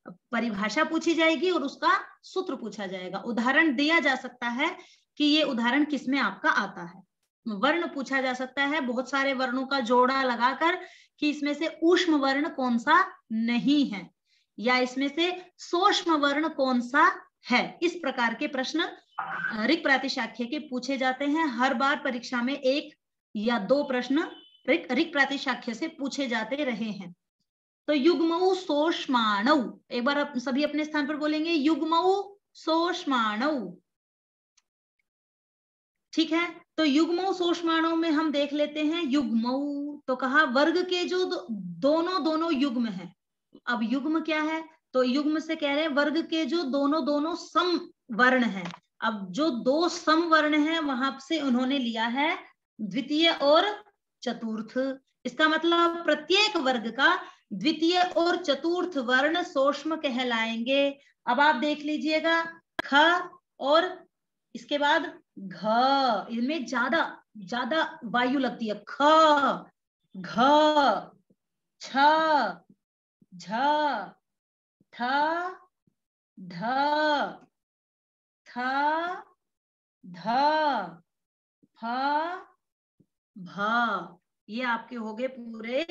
परिभाषा पूछी जाएगी और उसका सूत्र पूछा जाएगा। उदाहरण दिया जा सकता है कि ये उदाहरण किसमें आपका आता है। वर्ण पूछा जा सकता है बहुत सारे वर्णों का जोड़ा लगाकर कि इसमें से ऊष्म वर्ण कौन सा नहीं है, या इसमें से सूक्ष्म वर्ण कौन सा है। इस प्रकार के प्रश्न ऋक् प्रातिशाख्य के पूछे जाते हैं। हर बार परीक्षा में 1 या 2 प्रश्न ऋक् प्रातिशाख्य से पूछे जाते रहे हैं। तो युग्मौ सोष्माणौ, एक बार आप सभी अपने स्थान पर बोलेंगे, युग्मौ सोष्माणौ। ठीक है, तो युग्मौ सोष्माणौ में हम देख लेते हैं। युग्मौ तो कहा वर्ग के जो दोनों युग्म है। अब युग्म क्या है, तो युग्म से कह रहे हैं वर्ग के जो दोनों सम वर्ण है। अब जो 2 सम वर्ण है वहां से उन्होंने लिया है द्वितीय और चतुर्थ। इसका मतलब प्रत्येक वर्ग का द्वितीय और चतुर्थ वर्ण सूक्ष्म कहलाएंगे। अब आप देख लीजिएगा, ख और इसके बाद घ, इनमें ज्यादा वायु लगती है। ख, घ, छ, झ, ठ, ढ, थ, ध, फ, भ। ये आपके हो गए पूरे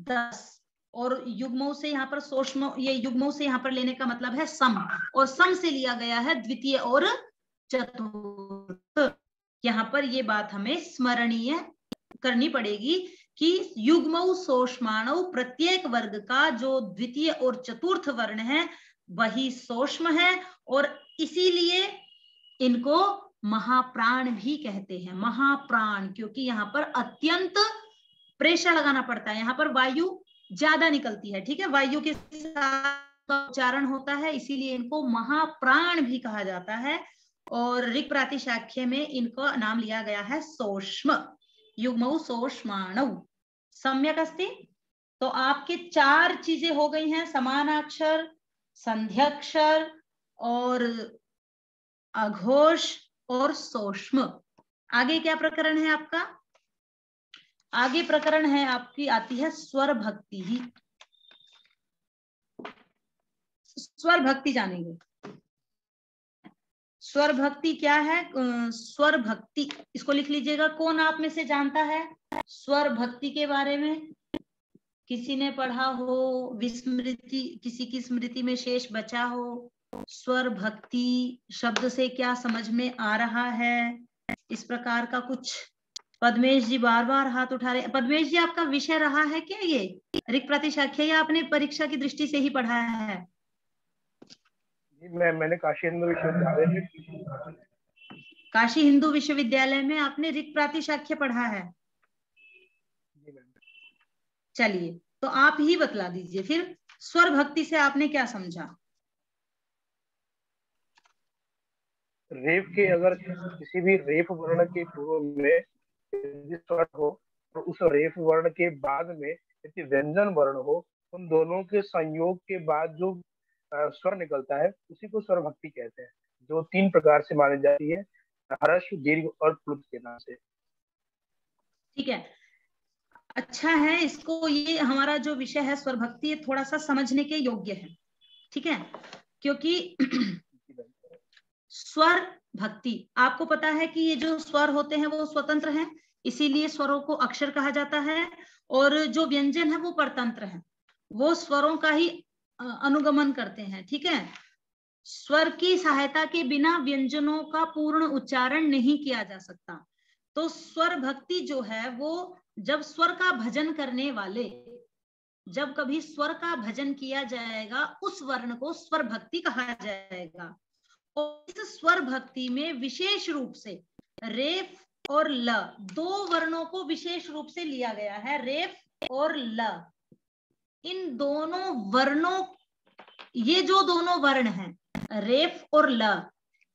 10। और युग्मों से यहाँ पर सूक्ष्म, ये युग्मों से यहाँ पर लेने का मतलब है सम, और सम से लिया गया है द्वितीय और चतुर्थ। यहाँ पर ये बात हमें स्मरणीय करनी पड़ेगी कि युग्मौ सूक्ष्माणौ, प्रत्येक वर्ग का जो द्वितीय और चतुर्थ वर्ण है वही सूक्ष्म है, और इसीलिए इनको महाप्राण भी कहते हैं। महाप्राण क्योंकि यहाँ पर अत्यंत प्रेशर लगाना पड़ता है, यहाँ पर वायु ज्यादा निकलती है। ठीक है, वायु के साथ उच्चारण होता है, इसीलिए इनको महाप्राण भी कहा जाता है। और ऋक् प्रातिशाख्य में इनको नाम लिया गया है सूक्ष्म। युग्मौ सूक्ष्माणौ। सम्यक अस्ति। तो आपके 4 चीजें हो गई हैं, समानाक्षर, संध्याक्षर और अघोष और सूक्ष्म। आगे क्या प्रकरण है आपका? आगे प्रकरण है आपकी आती है स्वर भक्ति ही। स्वर भक्ति जानेंगे। स्वर भक्ति क्या है? स्वर भक्ति, इसको लिख लीजिएगा। कौन आप में से जानता है स्वर भक्ति के बारे में? किसी ने पढ़ा हो, विस्मृति, किसी की स्मृति में शेष बचा हो? स्वर भक्ति शब्द से क्या समझ में आ रहा है, इस प्रकार का कुछ? पद्मेश जी बार बार हाथ उठा रहे। पद्मेश जी, आपका विषय रहा है क्या ये ऋक् प्रातिशाख्य, या आपने परीक्षा की दृष्टि से ही पढ़ा है? मैंने काशी हिंदू विश्वविद्यालय में, काशी हिंदू विश्वविद्यालय में आपने ऋक् प्रातिशाख्य पढ़ा है? चलिए, तो आप ही बतला दीजिए फिर, स्वर भक्ति से आपने क्या समझा? रेफ के अगर किसी भी रेफ वर्ण के पूर्व में यदि स्वर हो और उस रेफ वर्ण के बाद में यदि व्यंजन वर्ण हो, उन दोनों के संयोग के बाद जो स्वर निकलता है उसी को स्वर भक्ति कहते हैं, जो 3 प्रकार से मानी जाती है, हर्ष, दीर्घ और प्लुत के नाम से। ठीक है, अच्छा है। इसको, ये हमारा जो विषय है स्वर भक्ति, ये थोड़ा सा समझने के योग्य है, ठीक है, क्योंकि स्वर भक्ति, आपको पता है कि ये जो स्वर होते हैं वो स्वतंत्र हैं, इसीलिए स्वरों को अक्षर कहा जाता है, और जो व्यंजन है वो परतंत्र है, वो स्वरों का ही अनुगमन करते हैं, ठीक है। स्वर की सहायता के बिना व्यंजनों का पूर्ण उच्चारण नहीं किया जा सकता। तो स्वर भक्ति जो है वो जब स्वर का भजन करने वाले, जब कभी स्वर का भजन किया जाएगा उस वर्ण को स्वर भक्ति कहा जाएगा। और इस स्वर भक्ति में विशेष रूप से रेफ और ल, 2 वर्णों को विशेष रूप से लिया गया है, रेफ और ल। इन दोनों वर्णों, ये जो दोनों वर्ण हैं रेफ और ल,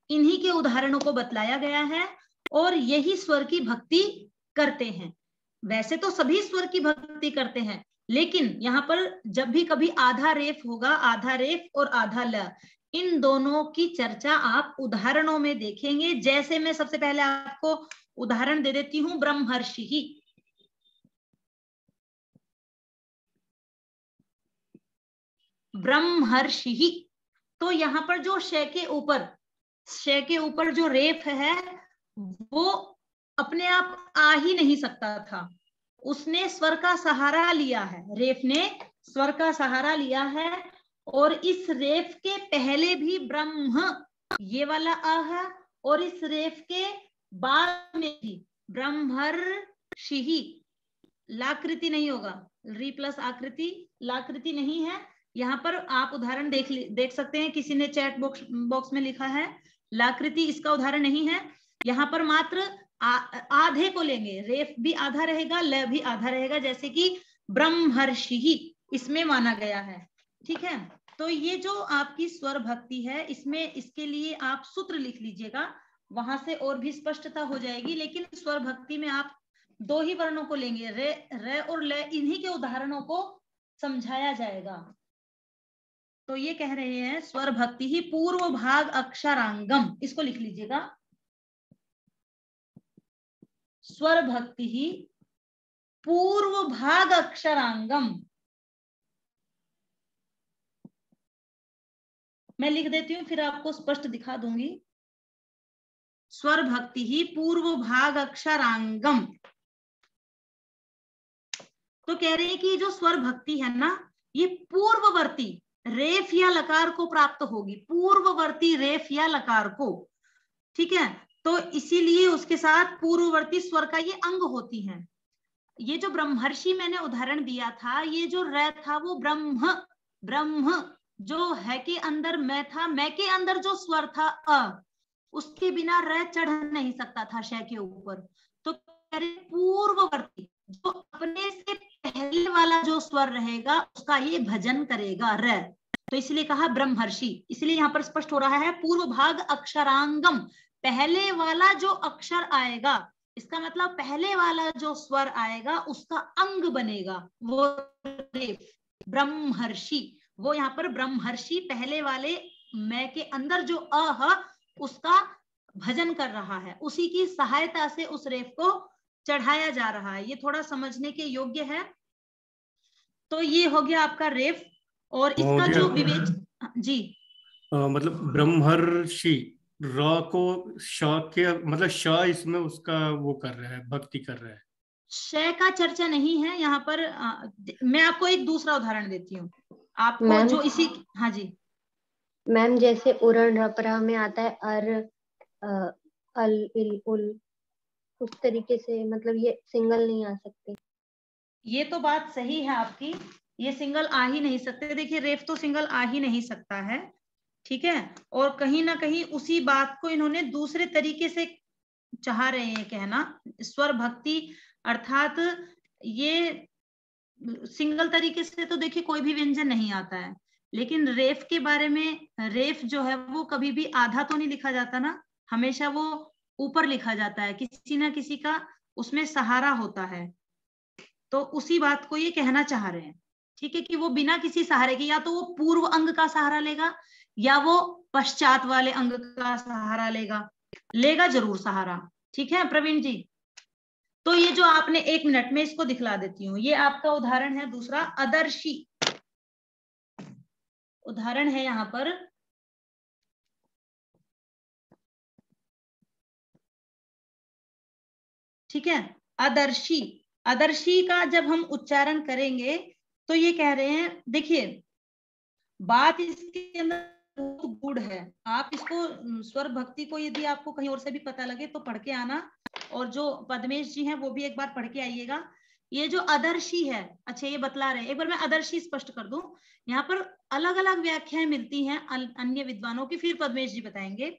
इन्हीं के उदाहरणों को बतलाया गया है और यही स्वर की भक्ति करते हैं। वैसे तो सभी स्वर की भक्ति करते हैं, लेकिन यहाँ पर जब भी कभी आधा रेफ होगा, आधा रेफ और आधा ल, इन दोनों की चर्चा आप उदाहरणों में देखेंगे। जैसे मैं सबसे पहले आपको उदाहरण दे देती हूं, ब्रह्मर्षि। ब्रह्मर्षि, तो यहाँ पर जो श के ऊपर जो रेफ है वो अपने आप आ ही नहीं सकता था, उसने स्वर का सहारा लिया है, रेफ ने स्वर का सहारा लिया है। और इस रेफ के पहले भी ब्रह्म ये वाला आ है, और इस रेफ के बाद में भी ब्रह्मर्षि, लाकृति नहीं होगा, री प्लस आकृति, लाकृति नहीं है। यहाँ पर आप उदाहरण देख सकते हैं, किसी ने चैट बॉक्स में लिखा है लाकृति, इसका उदाहरण नहीं है। यहाँ पर मात्र आधे को लेंगे, रेफ भी आधा रहेगा, ल भी आधा रहेगा, जैसे कि ब्रह्मर्षि इसमें माना गया है, ठीक है। तो ये जो आपकी स्वर भक्ति है, इसमें इसके लिए आप सूत्र लिख लीजिएगा, वहां से और भी स्पष्टता हो जाएगी। लेकिन स्वर भक्ति में आप 2 ही वर्णों को लेंगे, रे और ल, इन्हीं के उदाहरणों को समझाया जाएगा। तो ये कह रहे हैं स्वर भक्ति ही पूर्व भाग अक्षरांगम, इसको लिख लीजिएगा, स्वर भक्ति ही पूर्व भाग अक्षरांगम। मैं लिख देती हूँ, फिर आपको स्पष्ट दिखा दूंगी। स्वर भक्ति ही पूर्व भाग अक्षरांगम। तो कह रहे हैं कि जो स्वर भक्ति है ना, ये पूर्ववर्ती रेफ या लकार को प्राप्त होगी, पूर्ववर्ती रेफ या लकार को, ठीक है। तो इसीलिए उसके साथ पूर्ववर्ती स्वर का ये अंग होती हैं। ये जो ब्रह्मर्षि मैंने उदाहरण दिया था, ये जो र था वो ब्रह्म जो है के अंदर मैं था, मैं के अंदर जो स्वर था अ, उसके बिना र चढ़ नहीं सकता था श के ऊपर। तो पूर्ववर्ती जो अपने से पहले वाला जो स्वर रहेगा उसका ये भजन करेगा र, तो इसलिए कहा ब्रह्मर्षि। इसलिए यहाँ पर स्पष्ट हो रहा है पूर्व भाग अक्षरांगम, पहले वाला जो अक्षर आएगा, इसका मतलब पहले वाला जो स्वर आएगा उसका अंग बनेगा वो रेफ, ब्रह्मर्षि। वो यहाँ पर ब्रह्मर्षि पहले वाले मैं के अंदर जो अ उसका भजन कर रहा है, उसी की सहायता से उस रेफ को चढ़ाया जा रहा है। ये थोड़ा समझने के योग्य है। तो ये हो गया आपका रेफ। और इसका जो जी मतलब ब्रह्मर्षि र को श के मतलब श इसमें उसका वो कर रहा है, भक्ति कर रहा है। श का चर्चा नहीं है यहाँ पर। मैं आपको एक दूसरा उदाहरण देती हूँ आपको जो इसी, हाँ जी मैम, जैसे उरण रपरा में आता है अर अल इल उल, उस तरीके से मतलब ये सिंगल नहीं आ सकते। ये तो बात सही है आपकी, ये सिंगल आ ही नहीं सकते। देखिए रेफ तो सिंगल आ ही नहीं सकता है, ठीक है। और कहीं ना कहीं उसी बात को इन्होंने दूसरे तरीके से चाह रहे हैं कहना, स्वर भक्ति अर्थात ये सिंगल तरीके से तो देखिए कोई भी व्यंजन नहीं आता है, लेकिन रेफ के बारे में, रेफ जो है वो कभी भी आधा तो नहीं लिखा जाता ना, हमेशा वो ऊपर लिखा जाता है, किसी ना किसी का उसमें सहारा होता है। तो उसी बात को ये कहना चाह रहे हैं, ठीक है, कि वो बिना किसी सहारे के, या तो वो पूर्व अंग का सहारा लेगा या वो पश्चात वाले अंग का सहारा लेगा जरूर सहारा। ठीक है प्रवीण जी। तो ये जो आपने, 1 मिनट में इसको दिखला देती हूँ, ये आपका उदाहरण है दूसरा, अदर्शी उदाहरण है यहाँ पर। ठीक है, अदर्शी, अदर्शी का जब हम उच्चारण करेंगे तो ये कह रहे हैं, देखिए बात इसके अंदर बहुत गूढ़ है। आप इसको स्वर भक्ति को यदि आपको कहीं और से भी पता लगे तो पढ़ के आना, और जो पद्मेश जी हैं वो भी एक बार पढ़ के आइएगा। ये जो अदर्शी है, अच्छा ये बतला रहे हैं, एक बार मैं अदर्शी स्पष्ट कर दूं, यहाँ पर अलग अलग व्याख्याएं मिलती हैं अन्य विद्वानों की, फिर पद्मेश जी बताएंगे।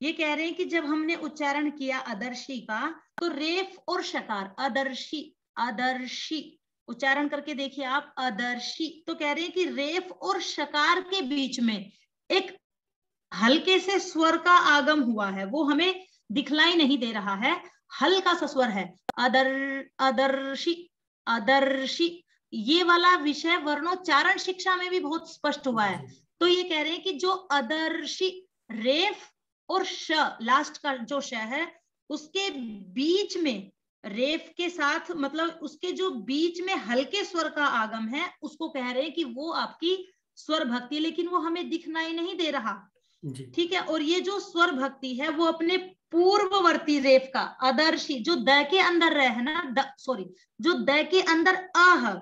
ये कह रहे हैं कि जब हमने उच्चारण किया अदर्शी का, तो रेफ और शकार, अदर्शी अदर्शी उच्चारण करके देखिए आप, अदर्शी, तो कह रहे हैं कि रेफ और शकार के बीच में एक हल्के से स्वर का आगम हुआ है, वो हमें दिखलाई नहीं दे रहा है, हल्का सा स्वर है, अदर्शी अदर्शी। ये वाला विषय वर्णोच्चारण शिक्षा में भी बहुत स्पष्ट हुआ है। तो ये कह रहे हैं कि जो अदर्शी, रेफ और श, लास्ट का जो श है, उसके बीच में रेफ के साथ, मतलब उसके जो बीच में हल्के स्वर का आगम है, उसको कह रहे हैं कि वो आपकी स्वर भक्ति, लेकिन वो हमें दिखनाई नहीं दे रहा। ठीक है, और ये जो स्वर भक्ति है वो अपने पूर्ववर्ती रेफ का, अदर्शी, जो द के अंदर रह है ना, जो द के अंदर अ है,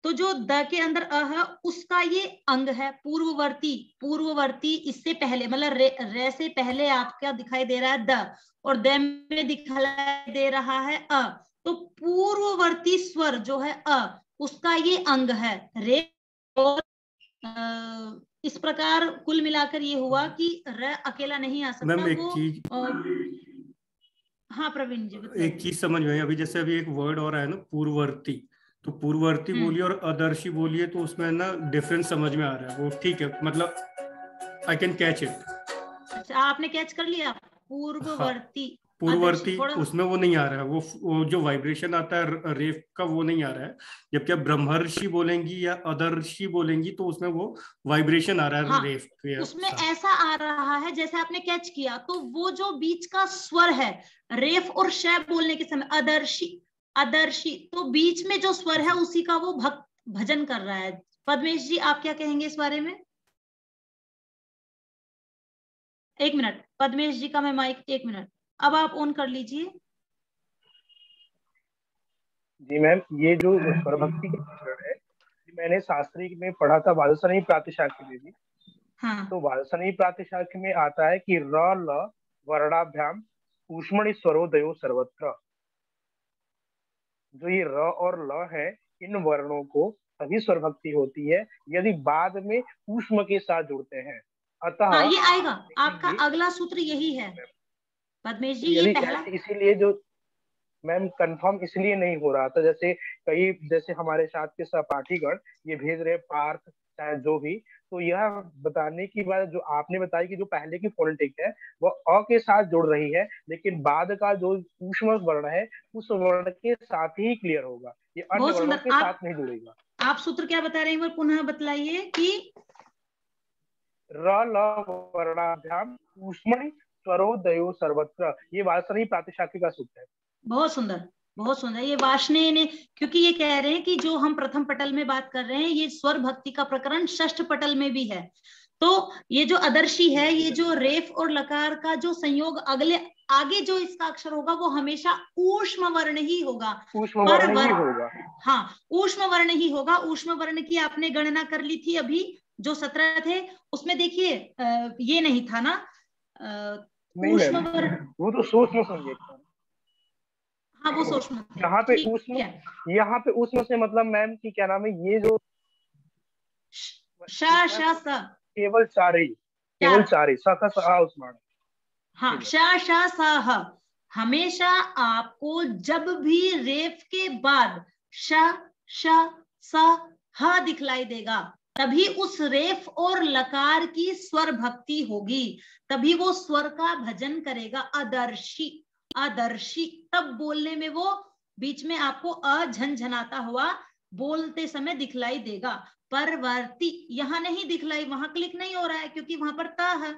तो जो द के अंदर अ है उसका ये अंग है पूर्ववर्ती। पूर्ववर्ती इससे पहले, मतलब रे से पहले आपका दिखाई दे रहा है द, और द में दिखाई दे रहा है अ, तो पूर्ववर्ती स्वर जो है अ, उसका ये अंग है रे। और इस प्रकार कुल मिलाकर ये हुआ कि र अकेला नहीं आ सकता। मैम एक चीज, हाँ प्रवीण जी एक चीज समझ में आई अभी, जैसे अभी एक वर्ड और आया ना पूर्ववर्ती, तो पूर्ववर्ती बोलिए और अदर्शी बोलिए, तो उसमें ना डिफरेंस समझ में आ रहा है, वो ठीक है, मतलब आई कैन कैच इट। अच्छा आपने कैच कर लिया, पूर्ववर्ती। हाँ, पूर्ववर्ती उसमें वो नहीं आ रहा है, वो जो वाइब्रेशन आता है रेफ का वो नहीं आ रहा है, जबकि आप ब्रह्मर्षि बोलेंगी या अदर्शी बोलेंगी तो उसमें वो वाइब्रेशन आ रहा है। हाँ, रेफ के उसमें ऐसा आ रहा है जैसे आपने कैच किया, तो वो जो बीच का स्वर है रेफ और श बोलने के समय, अदर्शी अदर्शी, तो बीच में जो स्वर है उसी का वो भजन कर रहा है। पद्मेश जी आप क्या कहेंगे इस बारे में? 1 मिनट, पद्मेश जी का मैं माइक 1 मिनट, अब आप ऑन कर लीजिए। जी मैम, ये जो स्वर भक्ति का प्रकरण है, मैंने शास्त्री में पढ़ा था वादसनी प्रातिशाख्य में भी। हाँ। तो वादसनी प्रातिशाख्य में आता है कि र ल वर्णाभ्याम ऊष्मणि स्वरोदयो सर्वत्र। जो ये र और ल है, इन वर्णों को तभी स्वर भक्ति होती है यदि बाद में ऊष्म के साथ जुड़ते हैं। अतः हाँ, ये आएगा, आपका अगला सूत्र यही है पद्मेश जी, ये पहला। इसीलिए जो मैम कंफर्म इसलिए नहीं हो रहा था, जैसे हमारे साथ के सहपाठीगण ये भेज रहे पार्थ चाहे जो भी, तो यह बताने की बात जो आपने बताई कि जो पहले की फोनेटिक है वो अ के साथ जुड़ रही है, लेकिन बाद का जो ऊष्म वर्ण है उस वर्ण के साथ ही क्लियर होगा, ये अन्य वर्णों के साथ नहीं जुड़ेगा। आप सूत्र क्या बता रहे हैं, एक बार पुनः बतलाइए कि र ल वर्णाभ्याम ऊष्मणि स्वरोदयो सर्वत्र, ये वासनी प्रातिशाख्य का सूत्र है। बहुत सुंदर, बहुत सुंदर। ये वार्ष्णेय ने, क्योंकि ये कह रहे हैं कि जो हम प्रथम पटल में बात कर रहे हैं, ये स्वर भक्ति का प्रकरण षष्ठ पटल में भी है। तो ये जो अदर्शी है, ये जो रेफ और लकार का जो संयोग आगे जो इसका अक्षर होगा वो हमेशा ऊष्म वर्ण ही होगा। ऊष्म वर्ण ही होगा। हाँ, ऊष्म वर्ण ही होगा। ऊष्म वर्ण की आपने गणना कर ली थी अभी, जो 17 थे उसमें देखिए ये नहीं था ना ऊष्म वर्ण, वो तो सूक्ष्म संज्ञक था। हाँ वो सूक्ष्म, यहाँ पे ऊष्म से मतलब मैम की क्या नाम है, ये जो केवल चार ही हाँ, श हमेशा आपको जब भी रेफ के बाद श श स ह दिखलाई देगा तभी उस रेफ और लकार की स्वर भक्ति होगी, तभी वो स्वर का भजन करेगा। अदर्शी, अदर्शी, तब बोलने में वो बीच में आपको अझनझनाता हुआ बोलते समय दिखलाई देगा। परवर्ती यहाँ नहीं दिखलाई, वहां क्लिक नहीं हो रहा है क्योंकि वहां पर त है।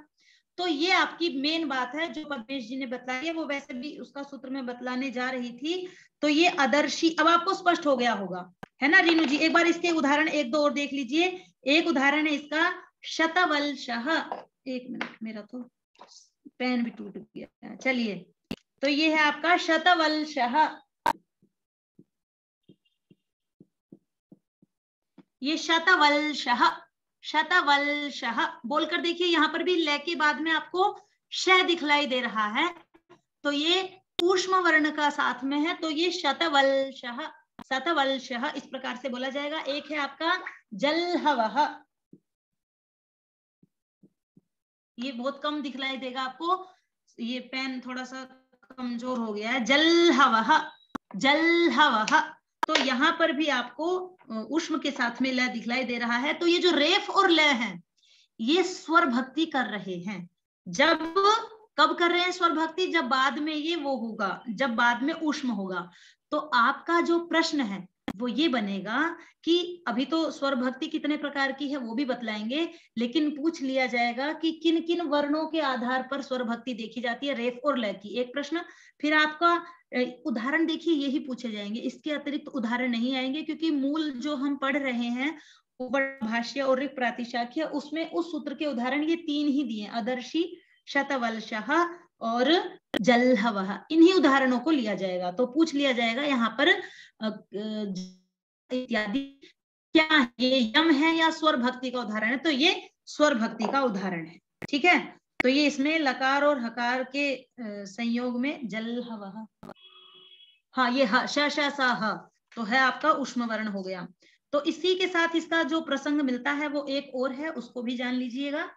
तो ये आपकी मेन बात है जो पद्मेश जी ने बताई है, वो वैसे भी उसका सूत्र में बतलाने जा रही थी। तो ये अदर्शी अब आपको स्पष्ट हो गया होगा, है ना रीनू जी? एक बार इसके उदाहरण एक दो और देख लीजिए। एक उदाहरण है इसका शतवलशः। एक मिनट, मेरा तो पेन भी टूट गया। चलिए, तो ये है आपका शतवलशः। ये शतवलशः, शतवलशः बोलकर देखिए, यहाँ पर भी ल के बाद में आपको श दिखलाई दे रहा है, तो ये ऊष्म वर्ण का साथ में है, तो ये शतवलशः, शतवलशः इस प्रकार से बोला जाएगा। एक है आपका जल्हवः, ये बहुत कम दिखलाई देगा आपको, ये पेन थोड़ा सा कमजोर हो गया है। जल्हवः, जल्हवः, तो यहाँ पर भी आपको ऊष्म के साथ में ल दिखलाई दे रहा है। तो ये जो रेफ और ल है, ये स्वर भक्ति कर रहे हैं। जब कब कर रहे हैं स्वर भक्ति? जब बाद में ये वो होगा, जब बाद में ऊष्म होगा। तो आपका जो प्रश्न है वो ये बनेगा कि अभी तो स्वर भक्ति कितने प्रकार की है वो भी बतलाएंगे, लेकिन पूछ लिया जाएगा कि किन किन वर्णों के आधार पर स्वर भक्ति देखी जाती है, रेफ और ल की, एक प्रश्न। फिर आपका उदाहरण देखिए यही पूछे जाएंगे, इसके अतिरिक्त उदाहरण नहीं आएंगे, क्योंकि मूल जो हम पढ़ रहे हैं भाष्य और ऋक् प्रातिशाख्य, उसमें उस सूत्र के उदाहरण ये तीन ही दिए, अदर्शी, शतवलशः और जल्हवः, इन्हीं उदाहरणों को लिया जाएगा। तो पूछ लिया जाएगा यहाँ पर इत्यादि क्या है, ये यम है या स्वर भक्ति का उदाहरण है? तो ये स्वर भक्ति का उदाहरण है, ठीक है। तो ये इसमें लकार और हकार के संयोग में जल्हवः, हाँ ये ह श श स ह, तो है आपका ऊष्म वर्ण हो गया। तो इसी के साथ इसका जो प्रसंग मिलता है वो एक और है, उसको भी जान लीजिएगा,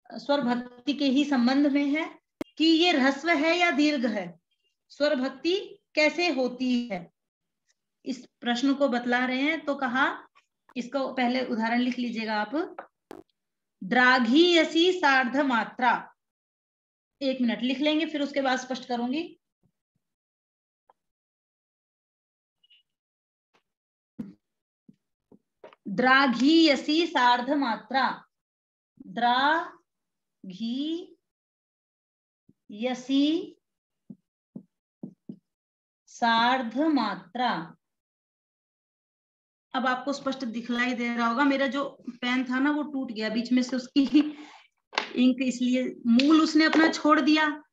स्वर भक्ति के ही संबंध में है कि ये ह्रस्व है या दीर्घ है, स्वर भक्ति कैसे होती है, इस प्रश्न को बतला रहे हैं। तो कहा, इसको पहले उदाहरण लिख लीजिएगा आप, द्राघीयसी सार्ध मात्रा, एक मिनट लिख लेंगे फिर उसके बाद स्पष्ट करूंगी। द्राघीयसी सार्ध मात्रा, द्राघीयसी सार्ध मात्रा। अब आपको स्पष्ट दिखलाई दे रहा होगा, मेरा जो पेन था ना वो टूट गया बीच में से, उसकी इंक, इसलिए मूल उसने अपना छोड़ दिया।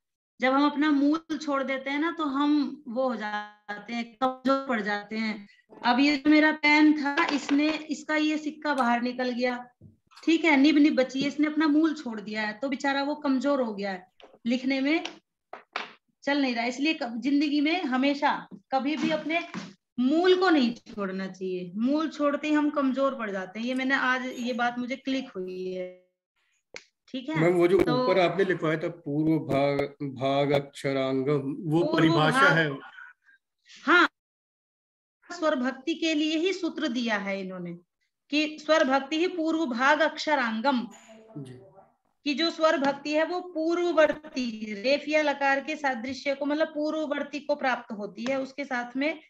जब हम अपना मूल छोड़ देते हैं ना तो हम वो हो जाते हैं, कमजोर पड़ जाते हैं। अब ये जो मेरा पेन था, इसने, इसका ये सिक्का बाहर निकल गया, ठीक है, निब निब बची है, इसने अपना मूल छोड़ दिया है, तो बेचारा वो कमजोर हो गया है, लिखने में चल नहीं रहा। इसलिए जिंदगी में हमेशा कभी भी अपने मूल को नहीं छोड़ना चाहिए, मूल छोड़ते ही हम कमजोर पड़ जाते हैं। ये मैंने आज, ये बात मुझे क्लिक हुई है, ठीक है। मैम वो जो तो ऊपर आपने लिखवाया था पूर्व भाग अक्षरांगम, वो परिभाषा है? हाँ, स्वर भक्ति के लिए ही सूत्र दिया है इन्होंने कि स्वर भक्ति ही पूर्व भाग अक्षरांगम, कि जो स्वर भक्ति है वो पूर्ववर्ती रेफ या लकार के सादृश्य को, मतलब पूर्ववर्ती को प्राप्त होती है, उसके साथ में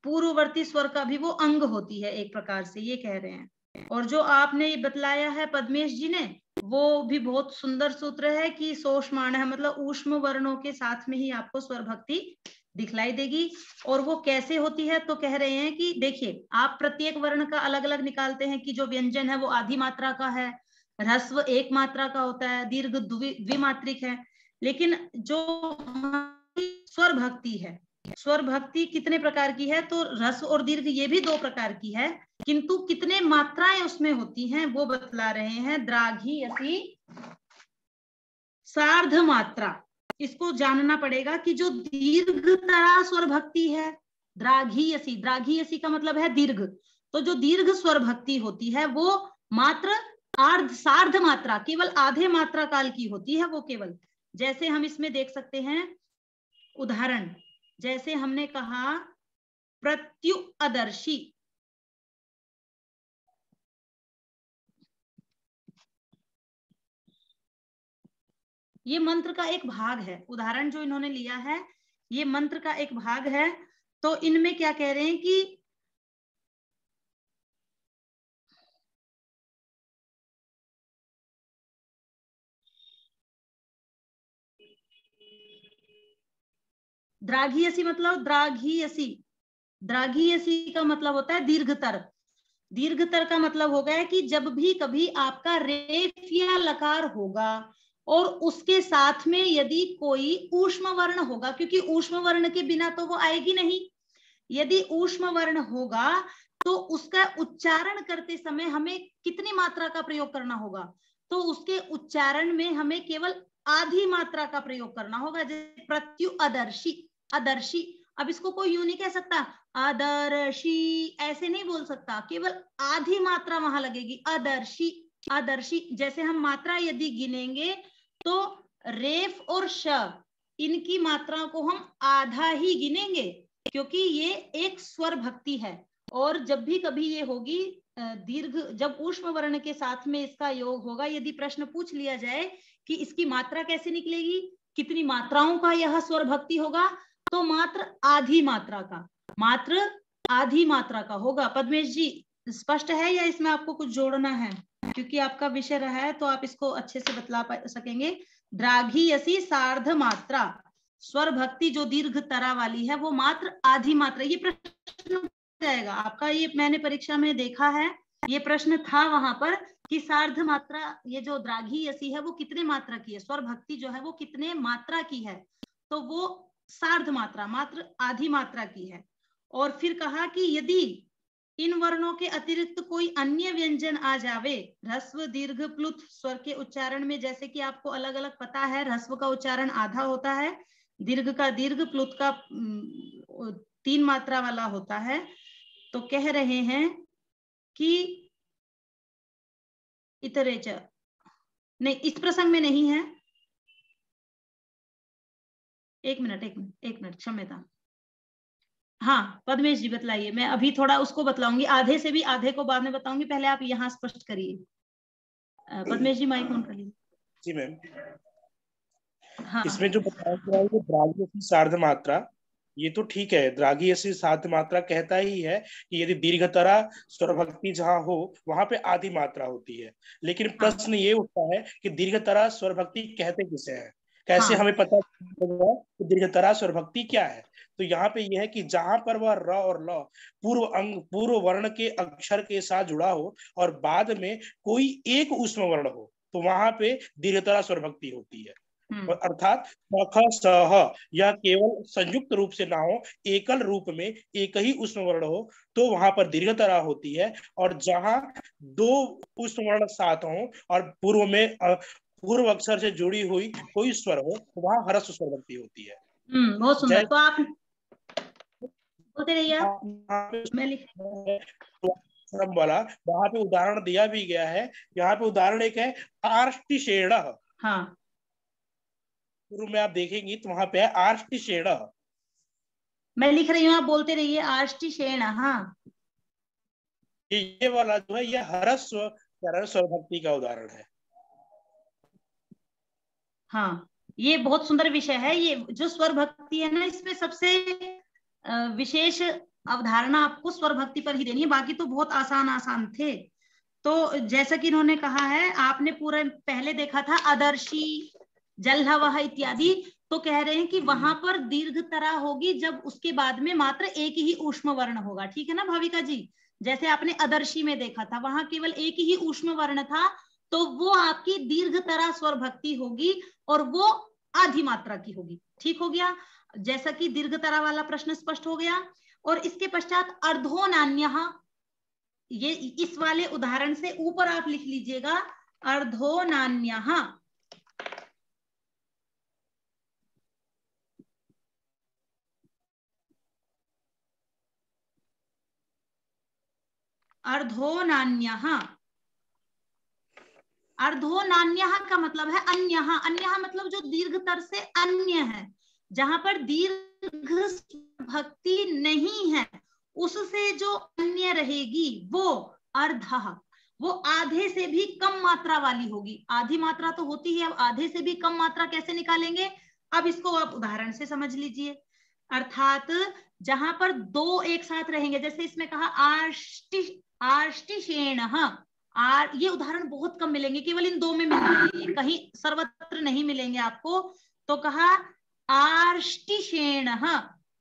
पूर्ववर्ती स्वर का भी वो अंग होती है एक प्रकार से, ये कह रहे हैं। और जो आपने ये बतलाया है पद्मेश जी ने, वो भी बहुत सुंदर सूत्र है कि सोष्माण है, मतलब ऊष्म वर्णों के साथ में ही आपको स्वर भक्ति दिखलाई देगी। और वो कैसे होती है? तो कह रहे हैं कि देखिए, आप प्रत्येक वर्ण का अलग अलग निकालते हैं कि जो व्यंजन है वो आधी मात्रा का है, ह्रस्व एक मात्रा का होता है, दीर्घ द्विमात्रिक है। लेकिन जो स्वर भक्ति है, स्वर भक्ति कितने प्रकार की है? तो ह्रस्व और दीर्घ ये भी दो प्रकार की है, किंतु कितने मात्राएं उसमें होती हैं वो बतला रहे हैं। द्राघीयसी सार्ध मात्रा, इसको जानना पड़ेगा कि जो दीर्घतरा स्वर भक्ति है, द्राघीयसी, द्राघीयसी का मतलब है दीर्घ, तो जो दीर्घ स्वर भक्ति होती है वो मात्र सार्ध मात्रा, केवल आधे मात्रा काल की होती है वो केवल। जैसे हम इसमें देख सकते हैं उदाहरण, जैसे हमने कहा प्रत्युअदर्शी, ये मंत्र का एक भाग है। उदाहरण जो इन्होंने लिया है ये मंत्र का एक भाग है। तो इनमें क्या कह रहे हैं कि द्राघीयसी मतलब द्राघीयसी, द्राघीयसी का मतलब होता है दीर्घतर। दीर्घतर का मतलब हो गया कि जब भी कभी आपका रेफ या लकार होगा और उसके साथ में यदि कोई ऊष्म वर्ण होगा, क्योंकि ऊष्म वर्ण के बिना तो वो आएगी नहीं, यदि ऊष्म वर्ण होगा तो उसका उच्चारण करते समय हमें कितनी मात्रा का प्रयोग करना होगा, तो उसके उच्चारण में हमें केवल आधी मात्रा का प्रयोग करना होगा। जैसे प्रत्यु अदर्शी, अदर्शी, अब इसको कोई यूं नहीं कह सकता अदर्शी, ऐसे नहीं बोल सकता, केवल आधी मात्रा वहां लगेगी, अदर्शी अदर्शी। जैसे हम मात्रा यदि गिनेंगे तो रेफ और श इनकी मात्रा को हम आधा ही गिनेंगे, क्योंकि ये एक स्वर भक्ति है। और जब भी कभी ये होगी दीर्घ, जब ऊष्म वर्ण के साथ में इसका योग होगा, यदि प्रश्न पूछ लिया जाए कि इसकी मात्रा कैसे निकलेगी, कितनी मात्राओं का यह स्वर भक्ति होगा, तो मात्र आधी मात्रा का, मात्र आधी मात्रा का होगा। पद्मेश जी स्पष्ट है या इसमें आपको कुछ जोड़ना है? क्योंकि आपका विषय रहा है तो आप इसको अच्छे से बतला सकेंगे। द्राघीयसी सार्ध मात्रा, स्वर भक्ति जो दीर्घ तरा वाली है वो मात्र आधी मात्रा। ये प्रश्न जाएगा आपका, ये मैंने परीक्षा में देखा है, ये प्रश्न था वहां पर कि सार्ध मात्रा, ये जो द्राघीयसी है वो कितने मात्रा की है, स्वर भक्ति जो है वो कितने मात्रा की है, तो वो सार्ध मात्रा, मात्र आधी मात्रा की है। और फिर कहा कि यदि इन वर्णों के अतिरिक्त कोई अन्य व्यंजन आ जावे, ह्रस्व दीर्घ प्लुत स्वर के उच्चारण में, जैसे कि आपको अलग अलग पता है, ह्रस्व का उच्चारण आधा होता है, दीर्घ का दीर्घ, प्लुत का 3 मात्रा वाला होता है। तो कह रहे हैं कि इतरेच नहीं, इस प्रसंग में नहीं है। एक मिनट क्षम्यता। हाँ पद्मेश जी बतलाइए, मैं अभी थोड़ा उसको बतलाऊंगी, आधे से भी आधे को बाद में बताऊंगी, पहले आप यहाँ स्पष्ट करिए। पद्मेश जी माइक ऑन कर लीजिए। जी मैम। हाँ, इसमें जो बताया गया है ये द्राघीयसी सार्ध मात्रा, ये तो ठीक है, द्राघीयसी सार्ध मात्रा कहता ही है कि यदि दीर्घतरा स्वर भक्ति जहाँ हो वहां पे आधी मात्रा होती है। लेकिन प्रश्न ये उठता है कि दीर्घतरा स्वर भक्ति कहते किसे हैं, कैसे हमें पता चलेगा कि दीर्घतरा स्वर भक्ति क्या है। तो यहाँ पे यह है कि जहां पर वह र और ल पूर्व वर्ण के अक्षर के साथ जुड़ा हो और बाद में कोई एक ऊष्म वर्ण हो, तो वहां पे दीर्घतरा स्वर भक्ति होती है। अर्थात ख सह यह केवल संयुक्त रूप से ना हो, एकल रूप में एक ही ऊष्म वर्ण हो, तो वहां पर दीर्घतरा होती है। और जहां 2 ऊष्म वर्ण साथ हो और पूर्व में पूर्व अक्षर से जुड़ी हुई कोई स्वर हो, तो वहां ह्रस्व स्वर भक्ति होती है। बहुत सुंदर। तो आप बोलते रहिए। वाला वहां पे उदाहरण दिया भी गया है। यहाँ पे उदाहरण एक है आर्ष्टिशेण। हाँ, पूर्व में आप देखेंगी तो वहां पे है आर्ष्टिशेण। मैं लिख रही हूँ, आप बोलते रहिए। आर्ष्टिशेण, हाँ, ये वाला जो है ये ह्रस्व स्वर भक्ति का उदाहरण है। हाँ, ये बहुत सुंदर विषय है। ये जो स्वर भक्ति है ना, इसमें सबसे विशेष अवधारणा आपको स्वर भक्ति पर ही देनी है, बाकी तो बहुत आसान थे। तो जैसा कि इन्होंने कहा है, आपने पूरा पहले देखा था अदर्शी, जल्हवह इत्यादि, तो कह रहे हैं कि वहां पर दीर्घतरा होगी जब उसके बाद में मात्र एक ही ऊष्म वर्ण होगा। ठीक है ना भाविका जी? जैसे आपने अदर्शी में देखा था, वहां केवल एक ही ऊष्म वर्ण था, तो वो आपकी दीर्घतरा स्वर भक्ति होगी और वो आधी मात्रा की होगी। ठीक हो गया? जैसा कि दीर्घतरा वाला प्रश्न स्पष्ट हो गया। और इसके पश्चात अर्धो नान्यः, ये इस वाले उदाहरण से ऊपर आप लिख लीजिएगा, अर्धो नान्यः। अर्धो नान्यः, अर्धो नान्यः का मतलब है अन्यः। अन्यः मतलब जो दीर्घतर से अन्य है, जहां पर दीर्घ भक्ति नहीं है, उससे जो अन्य रहेगी वो अर्धः। वो आधे से भी कम मात्रा वाली होगी। आधी मात्रा तो होती है, अब आधे से भी कम मात्रा कैसे निकालेंगे, अब इसको आप उदाहरण से समझ लीजिए। अर्थात जहां पर दो एक साथ रहेंगे, जैसे इसमें कहा आष्टिशेण, ये उदाहरण बहुत कम मिलेंगे, केवल इन दो में मिल रहे हैं, कहीं सर्वत्र नहीं मिलेंगे आपको। तो कहा आष्टिशेण,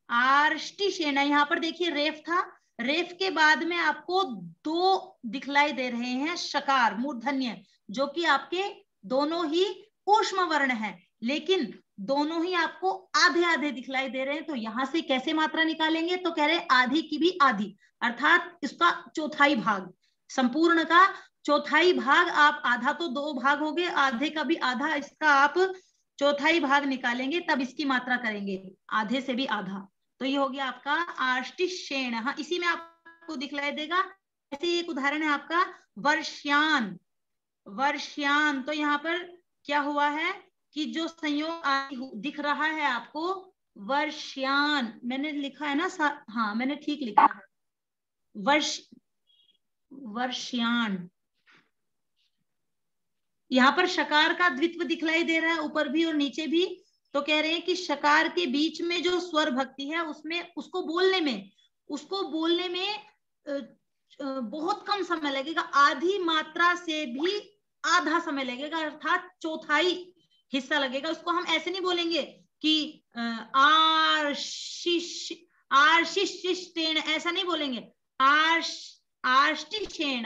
आष्टिशेण, यहाँ पर देखिए रेफ था, रेफ के बाद में आपको दो दिखलाई दे रहे हैं शकार मूर्धन्य, जो कि आपके दोनों ही ऊष्म वर्ण है, लेकिन दोनों ही आपको आधे आधे दिखलाई दे रहे हैं। तो यहां से कैसे मात्रा निकालेंगे, तो कह रहे हैं आधी की भी आधी, अर्थात इसका चौथाई भाग, संपूर्ण का चौथाई भाग। आप आधा तो दो भाग हो गए, आधे का भी आधा, इसका आप चौथाई भाग निकालेंगे, तब इसकी मात्रा करेंगे आधे से भी आधा। तो ये हो गया आपका आष्टिशेण। इसी में आपको दिखलाई देगा। ऐसे एक उदाहरण है आपका वर्ष्यान, वर्ष्यान। तो यहाँ पर क्या हुआ है कि जो संयोग दिख रहा है आपको वर्ष्यान, मैंने लिखा है ना, हाँ मैंने ठीक लिखा है, वर्ष्यान। यहाँ पर शकार का द्वित्व दिखलाई दे रहा है, ऊपर भी और नीचे भी। तो कह रहे हैं कि शकार के बीच में जो स्वर भक्ति है, उसमें उसको बोलने में बहुत कम समय लगेगा, आधी मात्रा से भी आधा समय लगेगा, अर्थात चौथाई हिस्सा लगेगा। उसको हम ऐसे नहीं बोलेंगे कि आर्शिष्टेण, ऐसा नहीं बोलेंगे, आष्टिशेण,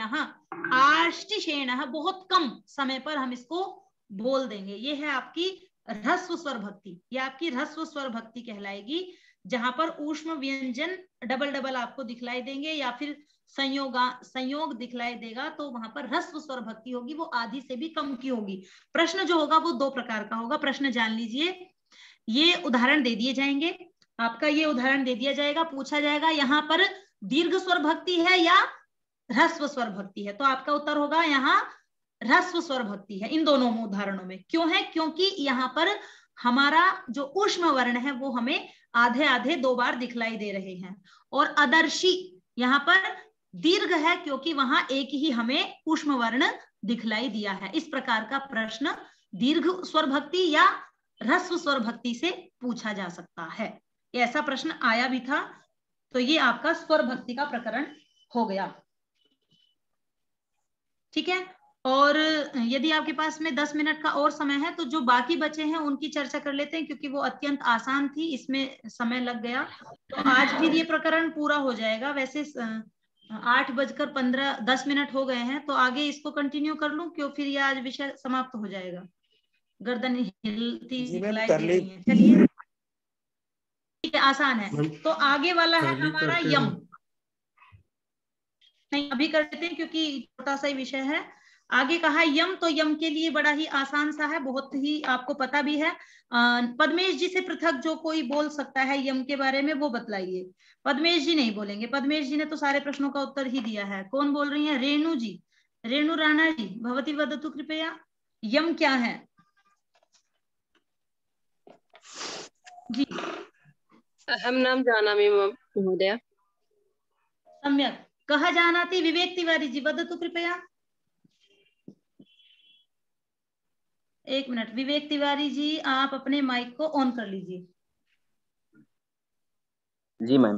आष्टिशेण, बहुत कम समय पर हम इसको बोल देंगे। ये है आपकी ह्रस्व स्वर भक्ति, ये आपकी ह्रस्व स्वर भक्ति कहलाएगी, जहां पर ऊष्म व्यंजन डबल डबल आपको दिखलाई देंगे या फिर संयोग दिखलाई देगा, तो वहां पर ह्रस्व स्वर भक्ति होगी, वो आधी से भी कम की होगी। प्रश्न जो होगा वो दो प्रकार का होगा। प्रश्न जान लीजिए, ये उदाहरण दे दिए जाएंगे आपका, ये उदाहरण दे दिया जाएगा, पूछा जाएगा यहाँ पर दीर्घ स्वर भक्ति है या ह्रस्व स्वर भक्ति है, तो आपका उत्तर होगा यहाँ ह्रस्व स्वर भक्ति है इन दोनों उदाहरणों में। क्यों है, क्योंकि यहाँ पर हमारा जो ऊष्म वर्ण है वो हमें आधे आधे दो बार दिखलाई दे रहे हैं, और अदर्शी यहाँ पर दीर्घ है, क्योंकि वहां एक ही हमें ऊष्म वर्ण दिखलाई दिया है। इस प्रकार का प्रश्न दीर्घ स्वर भक्ति या ह्रस्व स्वर भक्ति से पूछा जा सकता है। ऐसा प्रश्न आया भी था। तो ये आपका स्वर भक्ति का प्रकरण हो गया, ठीक है। और यदि आपके पास में 10 मिनट का और समय है तो जो बाकी बचे हैं उनकी चर्चा कर लेते हैं, क्योंकि वो अत्यंत आसान थी, इसमें समय लग गया। तो आज फिर ये प्रकरण पूरा हो जाएगा। वैसे 8:10 हो गए हैं, तो आगे इसको कंटिन्यू कर लूं क्यों, फिर ये आज विषय समाप्त हो जाएगा। गर्दन हिलती दिखलाई दे रही है। चलिए ठीक है, आसान है। तो आगे वाला है हमारा यम। नहीं अभी करते हैं क्योंकि छोटा सा ही विषय है। आगे कहा यम, तो यम के लिए बड़ा ही आसान सा है, बहुत ही आपको पता भी है। पद्मेश जी से पृथक जो कोई बोल सकता है यम के बारे में वो बतलाइए। पद्मेश जी नहीं बोलेंगे, पद्मेश जी ने तो सारे प्रश्नों का उत्तर ही दिया है। कौन बोल रही है? रेणु जी, रेणु राणा जी, भवती वदतु कृपया, यम क्या है जी? अहम नाम जानामि महोदय। सम्यक, कहा जानाति? विवेक तिवारी जी वदतु कृपया। एक मिनट, विवेक तिवारी जी आप अपने माइक को ऑन कर लीजिए। जी मैम।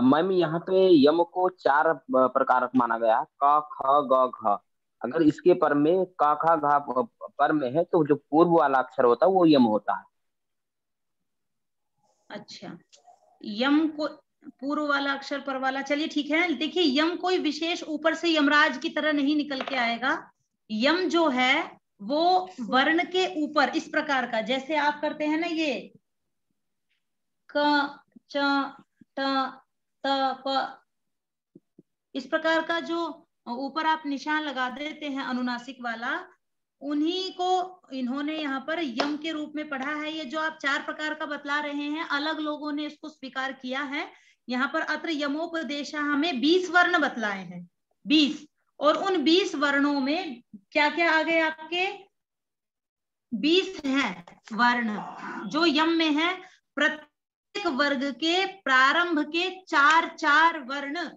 मैम यहाँ पे यम को 4 प्रकार माना गया है, क ख ग घ। अगर इसके पर में क ख घ पर में है तो जो पूर्व वाला अक्षर होता है वो यम होता है। अच्छा, यम को पूर्व वाला अक्षर पर वाला, चलिए ठीक है। देखिए यम कोई विशेष ऊपर से यमराज की तरह नहीं निकल के आएगा। यम जो है वो वर्ण के ऊपर इस प्रकार का, जैसे आप करते हैं ना ये क च ट त प, इस प्रकार का जो ऊपर आप निशान लगा देते हैं अनुनासिक वाला, उन्हीं को इन्होंने यहाँ पर यम के रूप में पढ़ा है। ये जो आप 4 प्रकार का बतला रहे हैं, अलग लोगों ने इसको स्वीकार किया है। यहाँ पर अत्र यमोपदेशा हमें 20 वर्ण बतलाए हैं, 20, और उन 20 वर्णों में क्या क्या आ गए आपके? 20 हैं वर्ण जो यम में है। प्रत्येक वर्ग के प्रारंभ के 4 वर्ण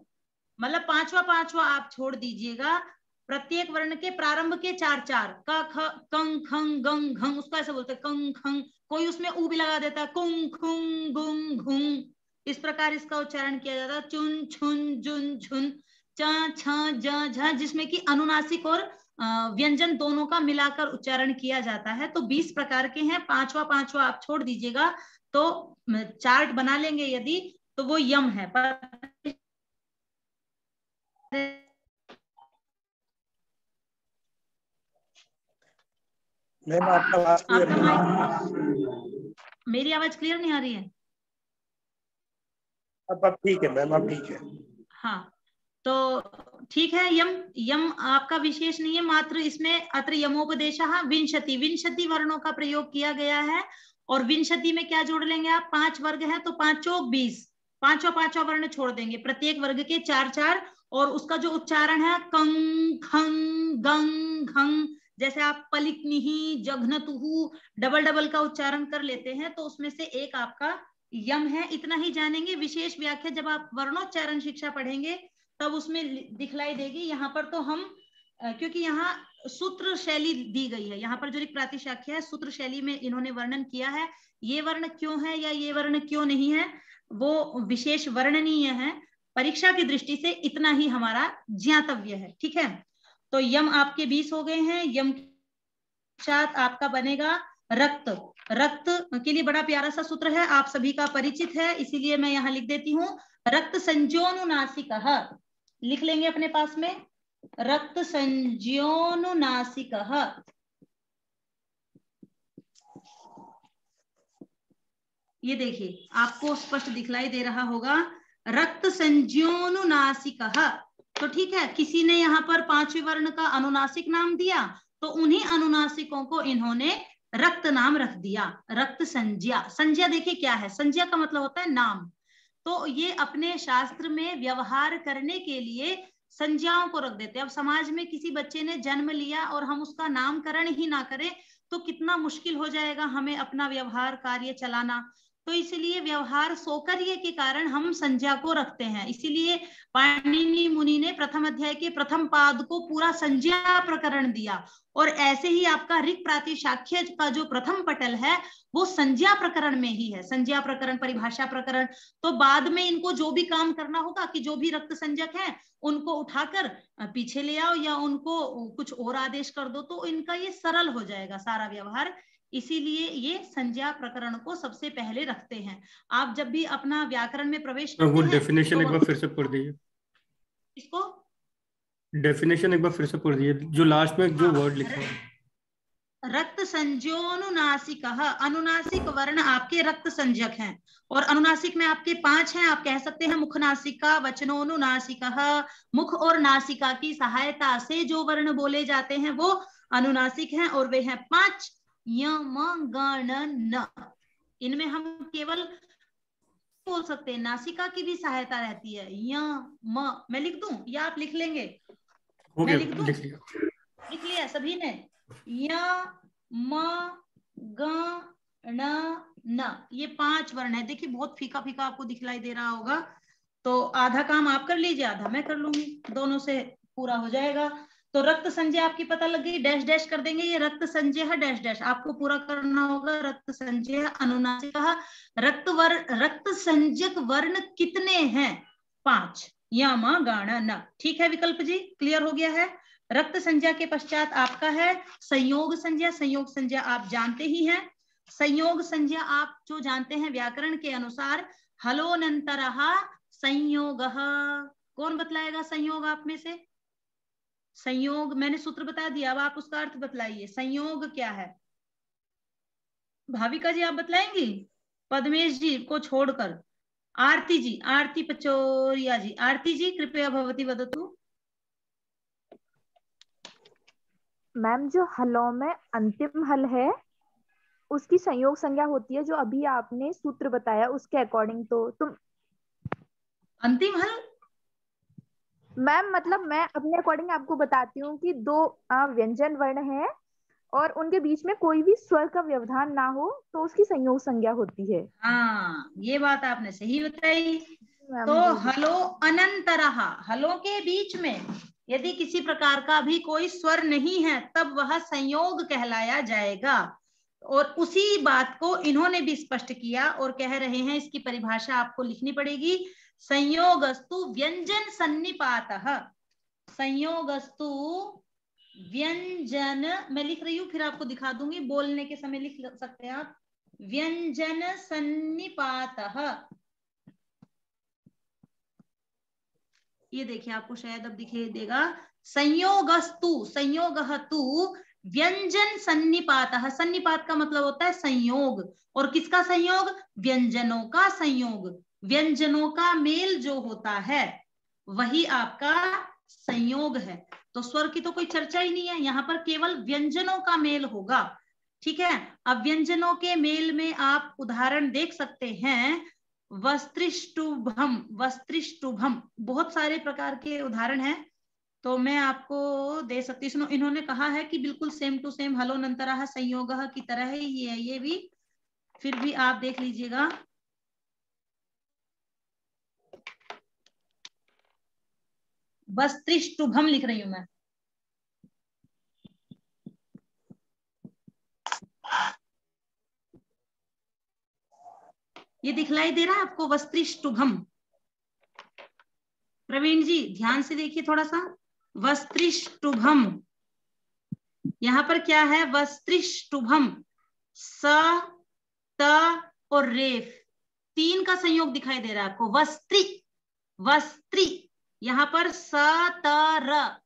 मतलब पांचवा पांचवा आप छोड़ दीजिएगा। प्रत्येक वर्ण के प्रारंभ के चार चार, क ख कंग खंग गंग घंग, उसको ऐसे बोलते हैं कंग खंग, कोई उसमें ऊ भी लगा देता है, कुंग खुंग गुंग घुंग, इस प्रकार इसका उच्चारण किया जाता है। चुन छुन जुन झुन च छ ज झ, जिसमें कि अनुनासिक और व्यंजन दोनों का मिलाकर उच्चारण किया जाता है। तो 20 प्रकार के हैं, पांचवा पांचवा आप छोड़ दीजिएगा तो चार्ट बना लेंगे यदि, तो वो यम है। मैम आपका आवाज क्लियर नहीं, मेरी आवाज क्लियर नहीं आ रही है? अब ठीक है मैम, अब ठीक है। हाँ तो ठीक है। यम यम आपका विशेष नहीं है, मात्र इसमें अत्र यमोपदेशः विंशति, विंशति वर्णों का प्रयोग किया गया है। और विंशति में क्या जोड़ लेंगे आप, 5 वर्ग है तो 5 चौक 20, पांचवा पांचवा वर्ण छोड़ देंगे, प्रत्येक वर्ग के चार चार, और उसका जो उच्चारण है कंग खंग गंग घंग, जैसे आप पलिकनिही जघनतुहु डबल डबल का उच्चारण कर लेते हैं, तो उसमें से एक आपका यम है। इतना ही जानेंगे। विशेष व्याख्या जब आप वर्णोच्चारण शिक्षा पढ़ेंगे तब उसमें दिखलाई देगी। यहाँ पर तो हम क्योंकि यहाँ सूत्र शैली दी गई है, यहाँ पर जो प्रातिशाख्य है सूत्र शैली में इन्होंने वर्णन किया है, ये वर्ण क्यों है या ये वर्ण क्यों नहीं है वो विशेष वर्णनीय है। परीक्षा की दृष्टि से इतना ही हमारा ज्ञातव्य है, ठीक है। तो यम आपके 20 हो गए हैं। यम के साथ आपका बनेगा रक्त। रक्त के लिए बड़ा प्यारा सा सूत्र है, आप सभी का परिचित है, इसीलिए मैं यहाँ लिख देती हूँ। रक्त संज्ञोनुनासिकः, लिख लेंगे अपने पास में, रक्त संज्ञोनुनासिकः। ये देखिए आपको स्पष्ट दिखलाई दे रहा होगा, रक्त संज्ञोनुनासिकः। तो ठीक है, किसी ने यहाँ पर 5वें वर्ण का अनुनासिक नाम दिया, तो उन्हीं अनुनासिकों को इन्होंने रक्त नाम रख दिया, रक्त संज्ञा। संज्ञा देखिए क्या है, संज्ञा का मतलब होता है नाम। तो ये अपने शास्त्र में व्यवहार करने के लिए संज्ञाओं को रख देते हैं। अब समाज में किसी बच्चे ने जन्म लिया और हम उसका नामकरण ही ना करें तो कितना मुश्किल हो जाएगा हमें अपना व्यवहार कार्य चलाना। तो इसलिए व्यवहार सौकर्य के कारण हम संज्ञा को रखते हैं। इसीलिए पाणिनि मुनि ने प्रथम अध्याय के प्रथम पाद को पूरा संज्ञा प्रकरण दिया, और ऐसे ही आपका ऋक् प्रातिशाख्य का जो प्रथम पटल है वो संज्ञा प्रकरण में ही है, संज्ञा प्रकरण, परिभाषा प्रकरण। तो बाद में इनको जो भी काम करना होगा कि जो भी रक्त संज्ञक है उनको उठाकर पीछे ले आओ या उनको कुछ और आदेश कर दो, तो इनका ये सरल हो जाएगा सारा व्यवहार। इसीलिए ये संज्ञा प्रकरण को सबसे पहले रखते हैं। आप जब भी अपना व्याकरण में प्रवेश करते वो हैं, डेफिनेशन तो एक बार फिर से पढ़ दीजिए। इसको डेफिनेशन एक बार फिर से पढ़ दीजिए, जो लास्ट में जो वर्ड लिखा है। रक्त संज्ञोनुनासिकः, अनुनासिक वर्ण आपके रक्त संज्ञक हैं, और अनुनासिक में आपके 5 हैं। आप कह सकते हैं मुखनासिका, वचनोनुनासिकः, मुख और नासिका की सहायता से जो वर्ण बोले जाते हैं वो अनुनासिक हैं, और वे हैं 5 यम गण न। इनमें हम केवल बोल सकते हैं, नासिका की भी सहायता रहती है, यम। मैं लिख दूं या आप लिख लेंगे? मैं लिख दूं? लिख लिया सभी ने? यम गण न, ये 5 वर्ण है। देखिए बहुत फीका फीका आपको दिखलाई दे रहा होगा, तो आधा काम आप कर लीजिए, आधा मैं कर लूंगी, दोनों से पूरा हो जाएगा। तो रक्त संज्ञा आपकी पता लग गई, डैश डैश कर देंगे, ये रक्त संज्ञा है, डैश डैश आपको पूरा करना होगा। रक्त संज्ञा अनुनासिकः, रक्त संज्ञक वर्ण कितने हैं? 5 यम गण न। ठीक है विकल्प जी, क्लियर हो गया है। रक्त संज्ञा के पश्चात आपका है संयोग संज्ञा। संयोग संज्ञा आप जानते ही हैं। संयोग संज्ञा आप जो जानते हैं व्याकरण के अनुसार, हलोनंतरः संयोगः। कौन बतलाएगा संयोग आप में से? संयोग मैंने सूत्र बता दिया, अब आप उसका अर्थ बतलाइए, संयोग क्या है? भाविका जी आप बतलाएंगी? पद्मेश जी को छोड़कर आरती जी, आरती पचौरिया जी, आरती जी कृपया भवती वदतु। मैम जो हलों में अंतिम हल है उसकी संयोग संज्ञा होती है, जो अभी आपने सूत्र बताया उसके अकॉर्डिंग। तो तुम अंतिम हल मैम, मतलब मैं अपने अकॉर्डिंग आपको बताती हूँ कि 2 व्यंजन वर्ण है और उनके बीच में कोई भी स्वर का व्यवधान ना हो तो उसकी संयोग संज्ञा होती है। हाँ ये बात आपने सही बताई। तो हलो अनंतरः, हलों के बीच में यदि किसी प्रकार का भी कोई स्वर नहीं है तब वह संयोग कहलाया जाएगा। और उसी बात को इन्होंने भी स्पष्ट किया और कह रहे हैं, इसकी परिभाषा आपको लिखनी पड़ेगी। संयोगस्तु व्यंजन सन्निपातः, संयोगस्तु व्यंजन, मैं लिख रही हूं फिर आपको दिखा दूंगी, बोलने के समय लिख सकते हैं आप। व्यंजन सन्निपातः, ये देखिए आपको शायद अब दिखाई देगा। संयोगस्तु, संयोगः तु व्यंजन सन्निपातः, सन्निपात का मतलब होता है संयोग, और किसका संयोग? व्यंजनों का संयोग, व्यंजनों का मेल जो होता है वही आपका संयोग है। तो स्वर की तो कोई चर्चा ही नहीं है, यहाँ पर केवल व्यंजनों का मेल होगा। ठीक है, अब व्यंजनों के मेल में आप उदाहरण देख सकते हैं। वस्त्रिष्टुभम, वस्त्रिष्टुभम, बहुत सारे प्रकार के उदाहरण हैं, तो मैं आपको दे सकती हूँ। इन्होंने कहा है कि बिल्कुल सेम टू सेम हलोनंतरः संयोगः की तरह ही है ये भी, फिर भी आप देख लीजिएगा। वस्त्रिष्टुभम लिख रही हूं मैं। ये दिखलाई दे रहा है आपको? वस्त्रिष्टुभम, प्रवीण जी ध्यान से देखिए थोड़ा सा। वस्त्रिष्टुभम, यहां पर क्या है? वस्त्रिष्टुभम, स, त और रेफ, तीन का संयोग दिखाई दे रहा है आपको। वस्त्री, वस्त्री, यहाँ पर स, त, र,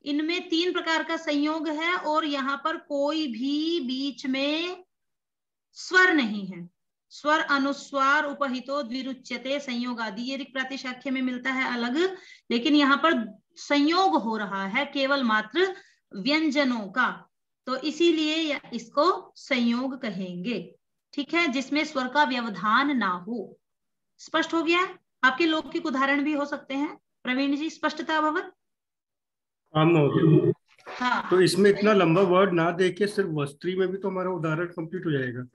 इनमें तीन प्रकार का संयोग है और यहाँ पर कोई भी बीच में स्वर नहीं है। स्वर अनुस्वार उपहितो द्विरुच्यते संयोग आदि, ये ऋक् प्रातिशाख्य में मिलता है अलग, लेकिन यहाँ पर संयोग हो रहा है केवल मात्र व्यंजनों का, तो इसीलिए इसको संयोग कहेंगे। ठीक है, जिसमें स्वर का व्यवधान ना हो। स्पष्ट हो गया? आपके लौकिक उदाहरण भी हो सकते हैं। प्रवीण जी स्पष्टता भवत? हाँ, तो इसमें इतना लंबा वर्ड ना देके सिर्फ वस्त्री में भी तो हमारा उदाहरण कंप्लीट हो जाएगा।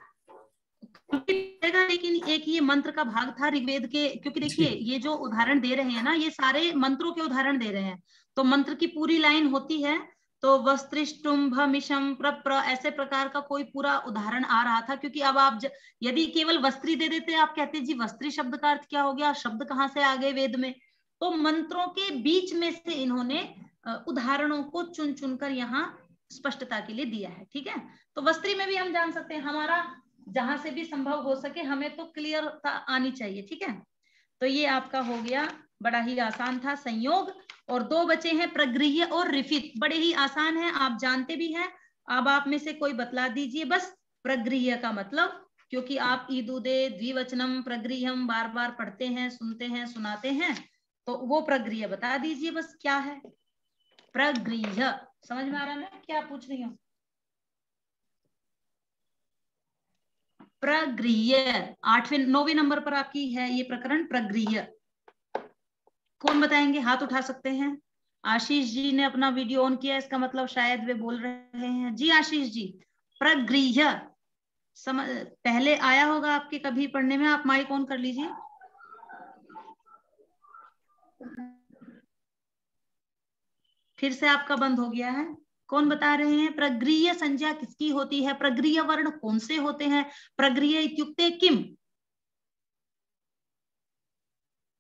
लेकिन एक ये मंत्र का भाग था ऋग्वेद के, क्योंकि देखिए ये जो उदाहरण दे रहे हैं ना, ये सारे मंत्रों के उदाहरण दे रहे हैं, तो मंत्र की पूरी लाइन होती है। तो वस्त्रिष्टुम्भमिशं प्रप्र, ऐसे प्रकार का कोई पूरा उदाहरण आ रहा था। क्योंकि अब आप यदि केवल वस्त्री दे देते, आप कहते जी वस्त्री शब्द का अर्थ क्या हो गया, शब्द कहाँ से आ गए वेद में, तो मंत्रों के बीच में से इन्होंने उदाहरणों को चुन चुनकर यहाँ स्पष्टता के लिए दिया है। ठीक है, तो वस्त्री में भी हम जान सकते हैं, हमारा जहां से भी संभव हो सके हमें तो क्लियरता आनी चाहिए। ठीक है, तो ये आपका हो गया, बड़ा ही आसान था संयोग। और दो बचे हैं प्रगृह्य और रिफित, बड़े ही आसान है, आप जानते भी हैं। अब आप में से कोई बतला दीजिए बस प्रगृह्य का मतलब, क्योंकि आप ईदुदे द्विवचनम प्रगृह्यम बार बार पढ़ते हैं, सुनते हैं, सुनाते हैं, तो वो प्रगृह्य बता दीजिए बस क्या है प्रगृह्य। समझ में आ रहा है क्या पूछ रही हूँ? प्रगृह्य 9वें नंबर पर आपकी है ये प्रकरण प्रगृह्य। कौन बताएंगे? हाथ उठा सकते हैं। आशीष जी ने अपना वीडियो ऑन किया, इसका मतलब शायद वे बोल रहे हैं। जी आशीष जी, प्रगृह्य पहले आया होगा आपके कभी पढ़ने में, आप माइक ऑन कर लीजिए। फिर से आपका बंद हो गया है। कौन बता रहे हैं? प्रगृह्य संज्ञा किसकी होती है? प्रगृह्य वर्ण कौन से होते हैं? प्रगृह्य इत्युक्ते किम?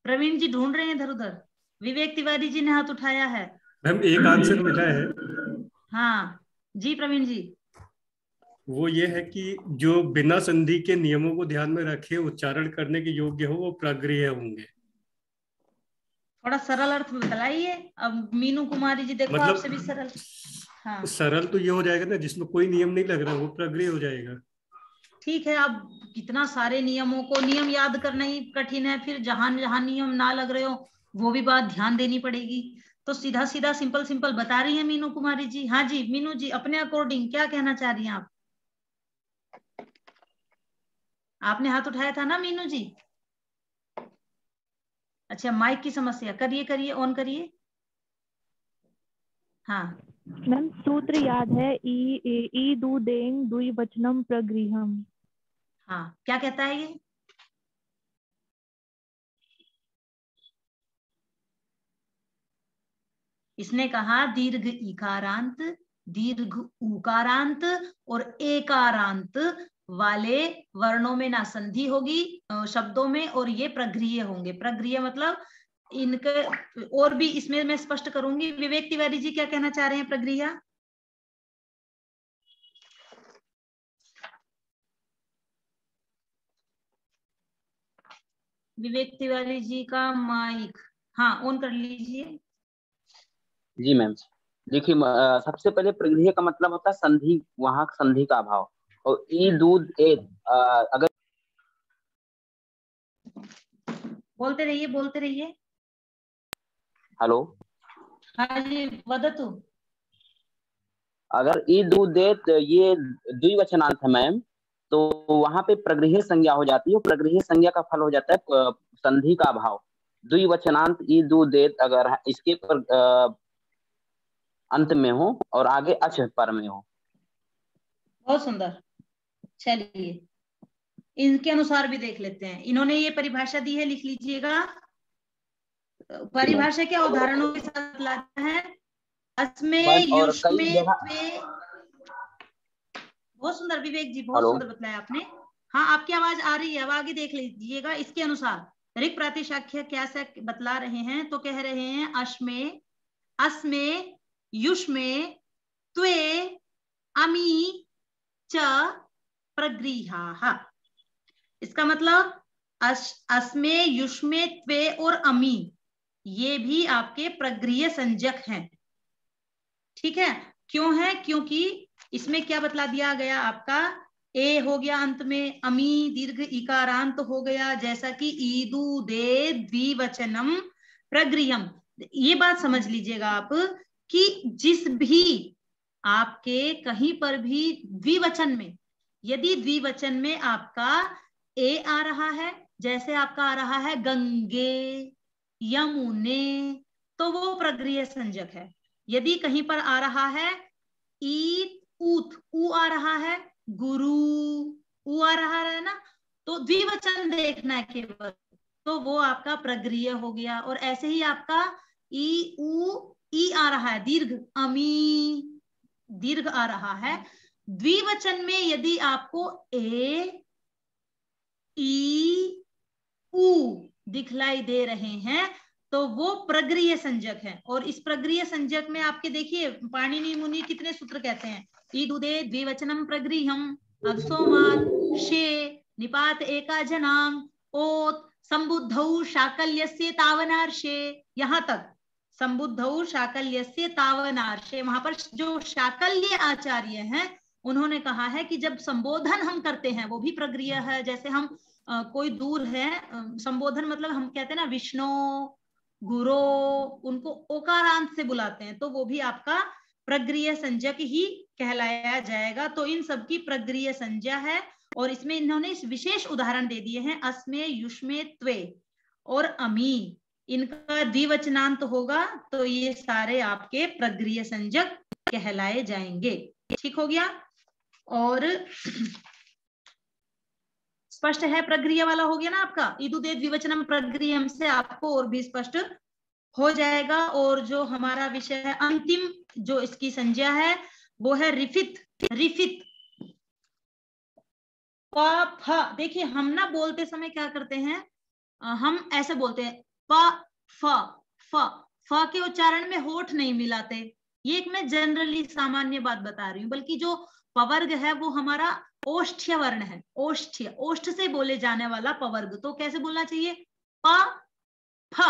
प्रवीण जी ढूंढ रहे हैं इधर उधर। विवेक तिवारी जी ने हाथ उठाया है। मैम एक आंसर मिला है। हाँ जी प्रवीण जी। वो ये है कि जो बिना संधि के नियमों को ध्यान में रखे उच्चारण करने के योग्य हो वो प्रगृह्य होंगे। थोड़ा सरल अर्थ बताइए। अब मीनू कुमारी जी देखो, मतलब आपसे भी सरल। हाँ सरल तो ये हो जाएगा ना जिसमें कोई नियम नहीं लग रहा, वो प्रगृह्य हो जाएगा। ठीक है, अब कितना सारे नियमों को नियम याद करना ही कठिन है, फिर जहां जहां नियम ना लग रहे हो वो भी बात ध्यान देनी पड़ेगी। तो सीधा सीधा सिंपल सिंपल बता रही है मीनू कुमारी जी। हाँ जी मीनू जी, अपने अकॉर्डिंग क्या कहना चाह रही हैं आप? आपने हाथ उठाया था ना मीनू जी? अच्छा, माइक की समस्या, करिए करिए, ऑन करिए। हाँ मैम सूत्र याद है, ई दु देंग द्विवचनम प्रगृह्यम। हाँ क्या कहता है ये? इसने कहा दीर्घ इकारांत, दीर्घ उकारांत और एकारांत वाले वर्णों में ना संधि होगी शब्दों में, और ये प्रगृह्य होंगे। प्रगृह्य मतलब इनके और भी इसमें मैं स्पष्ट करूंगी। विवेक तिवारी जी क्या कहना चाह रहे हैं प्रगृह्य? विवेक तिवारी जी का माइक हाँ ऑन कर लीजिए। जी मैम, देखिए सबसे पहले प्रगृह्य का मतलब होता है संधि, वहां संधि का अभाव। और ई दूध ए अगर बोलते रहिए बोलते रहिए। हेलो, हाँ जी वदतु। अगर ई दूध दे तो ये द्विवचनांत है मैम, तो वहां पे प्रगृह्य संज्ञा हो जाती है। प्रगृह्य संज्ञा का फल हो जाता है संधि का अभाव। द्विवचनांत ई दूध दे अगर इसके पर अंत में हो और आगे अच पर में हो। बहुत सुंदर। चलिए इनके अनुसार भी देख लेते हैं। इन्होंने ये परिभाषा दी है, लिख लीजिएगा। परिभाषा क्या उदाहरणों के साथ लाता है? अस्मे युष्मे त्वे। बहुत सुंदर विवेक जी, बहुत सुंदर बतलाया आपने। हाँ आपकी आवाज आ रही है, अब आगे देख लीजिएगा। इसके अनुसार ऋक् प्रातिशाख्य क्या से बतला रहे हैं, तो कह रहे हैं अश्मे, अस्मे, युष्मे, त्वे, अमी च प्रगृह्याः। इसका मतलब अस्मे, युष्मे, त्वे और अमी ये भी आपके प्रगृह्य संज्ञक हैं। ठीक है, क्यों है? क्योंकि इसमें क्या बतला दिया गया आपका, ए हो गया अंत में, अमी दीर्घ इकारांत हो गया, जैसा कि ईदू दे द्विवचनम प्रगृह्यम। ये बात समझ लीजिएगा आप कि जिस भी आपके कहीं पर भी द्विवचन में, यदि द्विवचन में आपका ए आ रहा है, जैसे आपका आ रहा है गंगे, यमुने, तो वो प्रगृह्य संज्ञक है। यदि कहीं पर आ रहा है ईत, ऊत, ऊ आ रहा है, गुरु, ऊ आ रहा है ना, तो द्विवचन देखना है केवल, तो वो आपका प्रगृह्य हो गया। और ऐसे ही आपका ई, ऊ, ई आ रहा है, दीर्घ, अमी, दीर्घ आ रहा है। द्विवचन में यदि आपको ए, ई, ऊ दिखलाई दे रहे हैं तो वो प्रगृह्य संज्ञक है। और इस प्रगृह्य संज्ञक में आपके देखिए पाणिनि मुनि कितने सूत्र कहते हैं, ईदुदे द्विवचनम प्रगृह्यम, अवसोमात, शे, निपात एका जनांग, ओत, संबुद्धौ शाकल्यस्य तावनार्षे, यहाँ तक संबुद्धौ शाकल्यस्य तावनार्षे। वहां पर जो शाकल्य आचार्य हैं उन्होंने कहा है कि जब संबोधन हम करते हैं वो भी प्रगृह्य है। जैसे हम कोई दूर है, संबोधन मतलब हम कहते हैं ना विष्णु, गुरु, उनको ओकारांत से बुलाते हैं, तो वो भी आपका प्रगृह्य संज्ञक ही कहलाया जाएगा। तो इन सब की प्रगृह्य संज्ञा है। और इसमें इन्होंने इस विशेष उदाहरण दे दिए हैं, अस्मे, युष्मे, त्वे और अमी, इनका द्विवचनांत होगा तो ये सारे आपके प्रगृह्य संज्ञक कहलाए जाएंगे। ठीक हो गया? और स्पष्ट है, प्रगृह्य वाला हो गया ना आपका, इदुदे द्विवचनम प्रगृह्यम से आपको और भी स्पष्ट हो जाएगा। और जो हमारा विषय है अंतिम जो इसकी संज्ञा है वो है रिफित। रिफित प, देखिए हम ना बोलते समय क्या करते हैं, हम ऐसे बोलते हैं प, फ, फ, फ के उच्चारण में होठ नहीं मिलाते। ये एक मैं जनरली सामान्य बात बता रही हूँ, बल्कि जो पवर्ग है वो हमारा ओष्ठ्य वर्ण है। ओष्ठ्य, ओष्ठ से बोले जाने वाला पवर्ग। तो कैसे बोलना चाहिए? प, फ,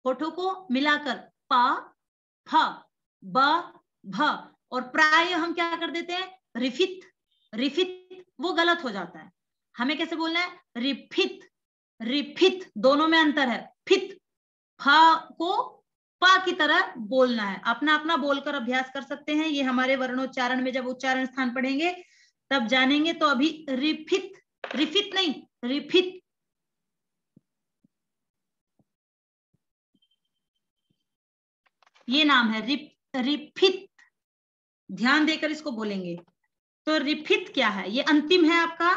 होठों को मिलाकर प, फ, ब, भ। और प्राय हम क्या कर देते हैं, रिफित। रिफित वो गलत हो जाता है। हमें कैसे बोलना है? रिफित। रिफित दोनों में अंतर है। फित, फ को पा की तरह बोलना है। अपना अपना बोलकर अभ्यास कर सकते हैं। ये हमारे वर्णोच्चारण में जब उच्चारण स्थान पढ़ेंगे तब जानेंगे। तो अभी रिफित, रिफित नहीं, रिफित। ये नाम है रिफित। ध्यान देकर इसको बोलेंगे। तो रिफित क्या है? ये अंतिम है आपका।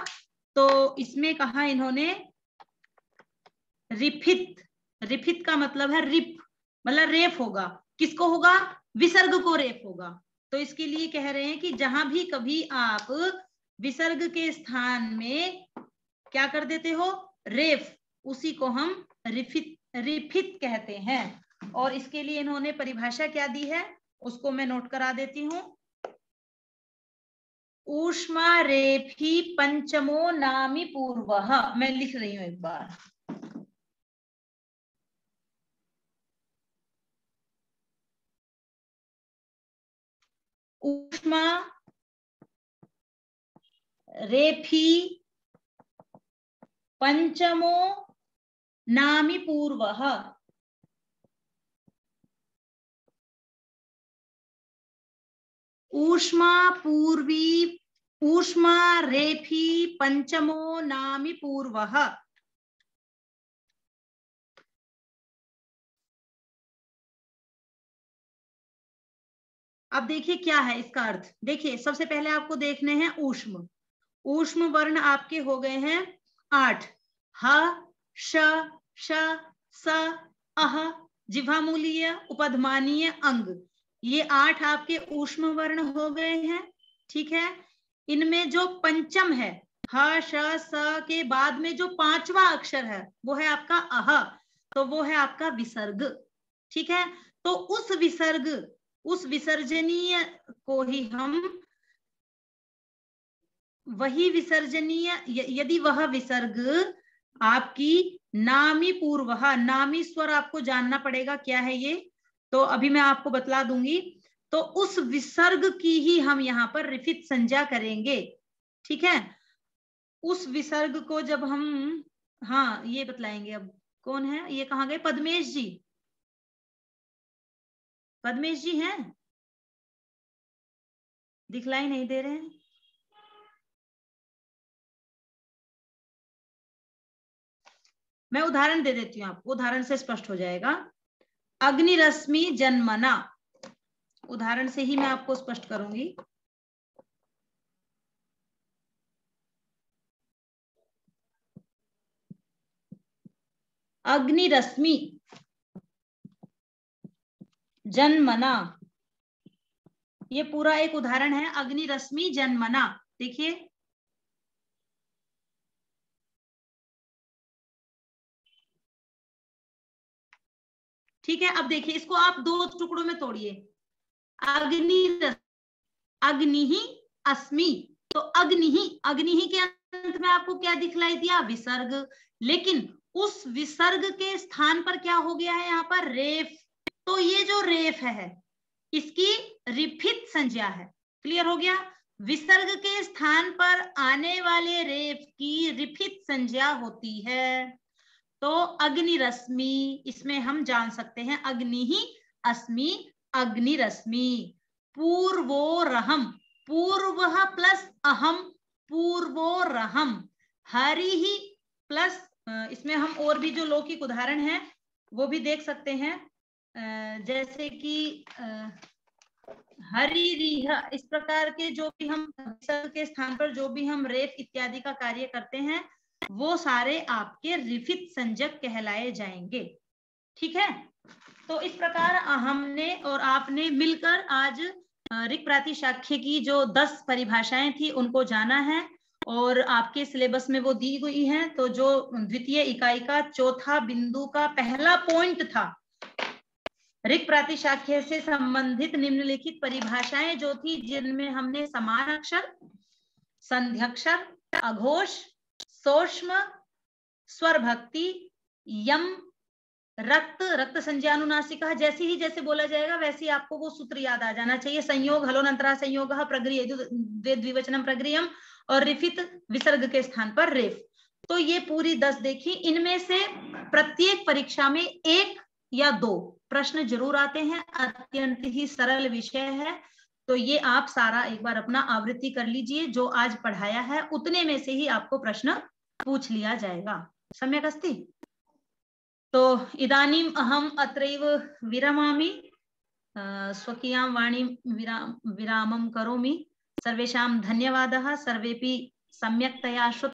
तो इसमें कहा इन्होंने रिफित। रिफित का मतलब है रिप, मतलब रेफ होगा। किसको होगा? विसर्ग को रेफ होगा। तो इसके लिए कह रहे हैं कि जहां भी कभी आप विसर्ग के स्थान में क्या कर देते हो? रेफ, उसी को हम रिफित कहते हैं। और इसके लिए इन्होंने परिभाषा क्या दी है उसको मैं नोट करा देती हूं। ऊष्मा रेफी पंचमो नामी पूर्वः, मैं लिख रही हूं एक बार। ऊष्मा रेफी पंचमो नामी पूर्वः, ऊष्मा पूर्वी, ऊष्मा रेफी पंचमो नामी पूर्वः। अब देखिए क्या है इसका अर्थ। देखिए सबसे पहले आपको देखने हैं ऊष्म। ऊष्म वर्ण आपके हो गए हैं 8, ह, श, श, स, अह, जिह्वामूलीय, उपधमानीय, अंग, ये 8 आपके ऊष्म वर्ण हो गए हैं। ठीक है, इनमें जो पंचम है ह, श, स के बाद में जो 5वां अक्षर है वो है आपका अह, तो वो है आपका विसर्ग। ठीक है, तो उस विसर्ग, उस विसर्जनीय को ही हम, वही विसर्जनीय, यदि वह विसर्ग आपकी नामी पूर्व, नामी स्वर आपको जानना पड़ेगा क्या है ये, तो अभी मैं आपको बतला दूंगी। तो उस विसर्ग की ही हम यहाँ पर रिफित संज्ञा करेंगे। ठीक है, उस विसर्ग को जब हम, हाँ ये बतलाएंगे। अब कौन है, ये कहाँ गए? पद्मेश जी, पद्मेश जी हैं? दिखलाई नहीं दे रहे हैं। मैं उदाहरण दे देती हूँ आपको, उदाहरण से स्पष्ट हो जाएगा। अग्निरश्मि जन्मना, उदाहरण से ही मैं आपको स्पष्ट करूंगी। अग्निरश्मि जन्मना, ये पूरा एक उदाहरण है। अग्निरश्मि जन्मना, देखिए ठीक है। अब देखिए इसको आप 2 टुकड़ों में तोड़िए। अग्नि, अग्नि ही अस्मि, तो अग्नि ही के अंत में आपको क्या दिखलाई दिया? विसर्ग। लेकिन उस विसर्ग के स्थान पर क्या हो गया है यहाँ पर? रेफ। तो ये जो रेफ है इसकी रिफित संज्ञा है। क्लियर हो गया? विसर्ग के स्थान पर आने वाले रेफ की रिफित संज्ञा होती है। तो अग्निरश्मि, इसमें हम जान सकते हैं अग्नि ही अस्मि, अग्निरश्मि। पूर्वोरहम, पूर्व प्लस अहम, पूर्वोरहम। हरि ही प्लस, इसमें हम और भी जो लौकिक उदाहरण है वो भी देख सकते हैं, जैसे कि हरिरिह, इस प्रकार के जो भी हम विसर्ग के स्थान पर जो भी हम रेफ इत्यादि का कार्य करते हैं वो सारे आपके रिफित संज्ञक कहलाए जाएंगे। ठीक है, तो इस प्रकार हमने और आपने मिलकर आज ऋक् प्रातिशाख्य की जो 10 परिभाषाएं थी उनको जाना है, और आपके सिलेबस में वो दी गई हैं। तो जो द्वितीय इकाई का चौथा बिंदु का पहला पॉइंट था, ऋक् प्रातिशाख्य से संबंधित निम्नलिखित परिभाषाएं जो थी, जिनमें हमने समान अक्षर, संध्यक्षर, अघोष, सूक्ष्म, स्वर भक्ति, यम, रक्त, रक्त संज्ञानुनासिक, जैसे बोला जाएगा वैसे आपको वो सूत्र याद आ जाना चाहिए। संयोग, हलोनंतरा संयोग, प्रगृह्य द्विवचनम प्रगृह्यम, और रिफित विसर्ग के स्थान पर रेफ। तो ये पूरी 10 देखी। इनमें से प्रत्येक परीक्षा में 1 या 2 प्रश्न जरूर आते हैं। अत्यंत ही सरल विषय है, तो ये आप सारा एक बार अपना आवृत्ति कर लीजिए। जो आज पढ़ाया है उतने में से ही आपको प्रश्न पूछ लिया जाएगा। सम्यक् अस्ति? तो इदानीम अहम अत्रैव विरमामि, स्वकीयां वाणीं विरामं करोमि। सर्वेषां धन्यवादः। सर्वेपि सम्यक्तया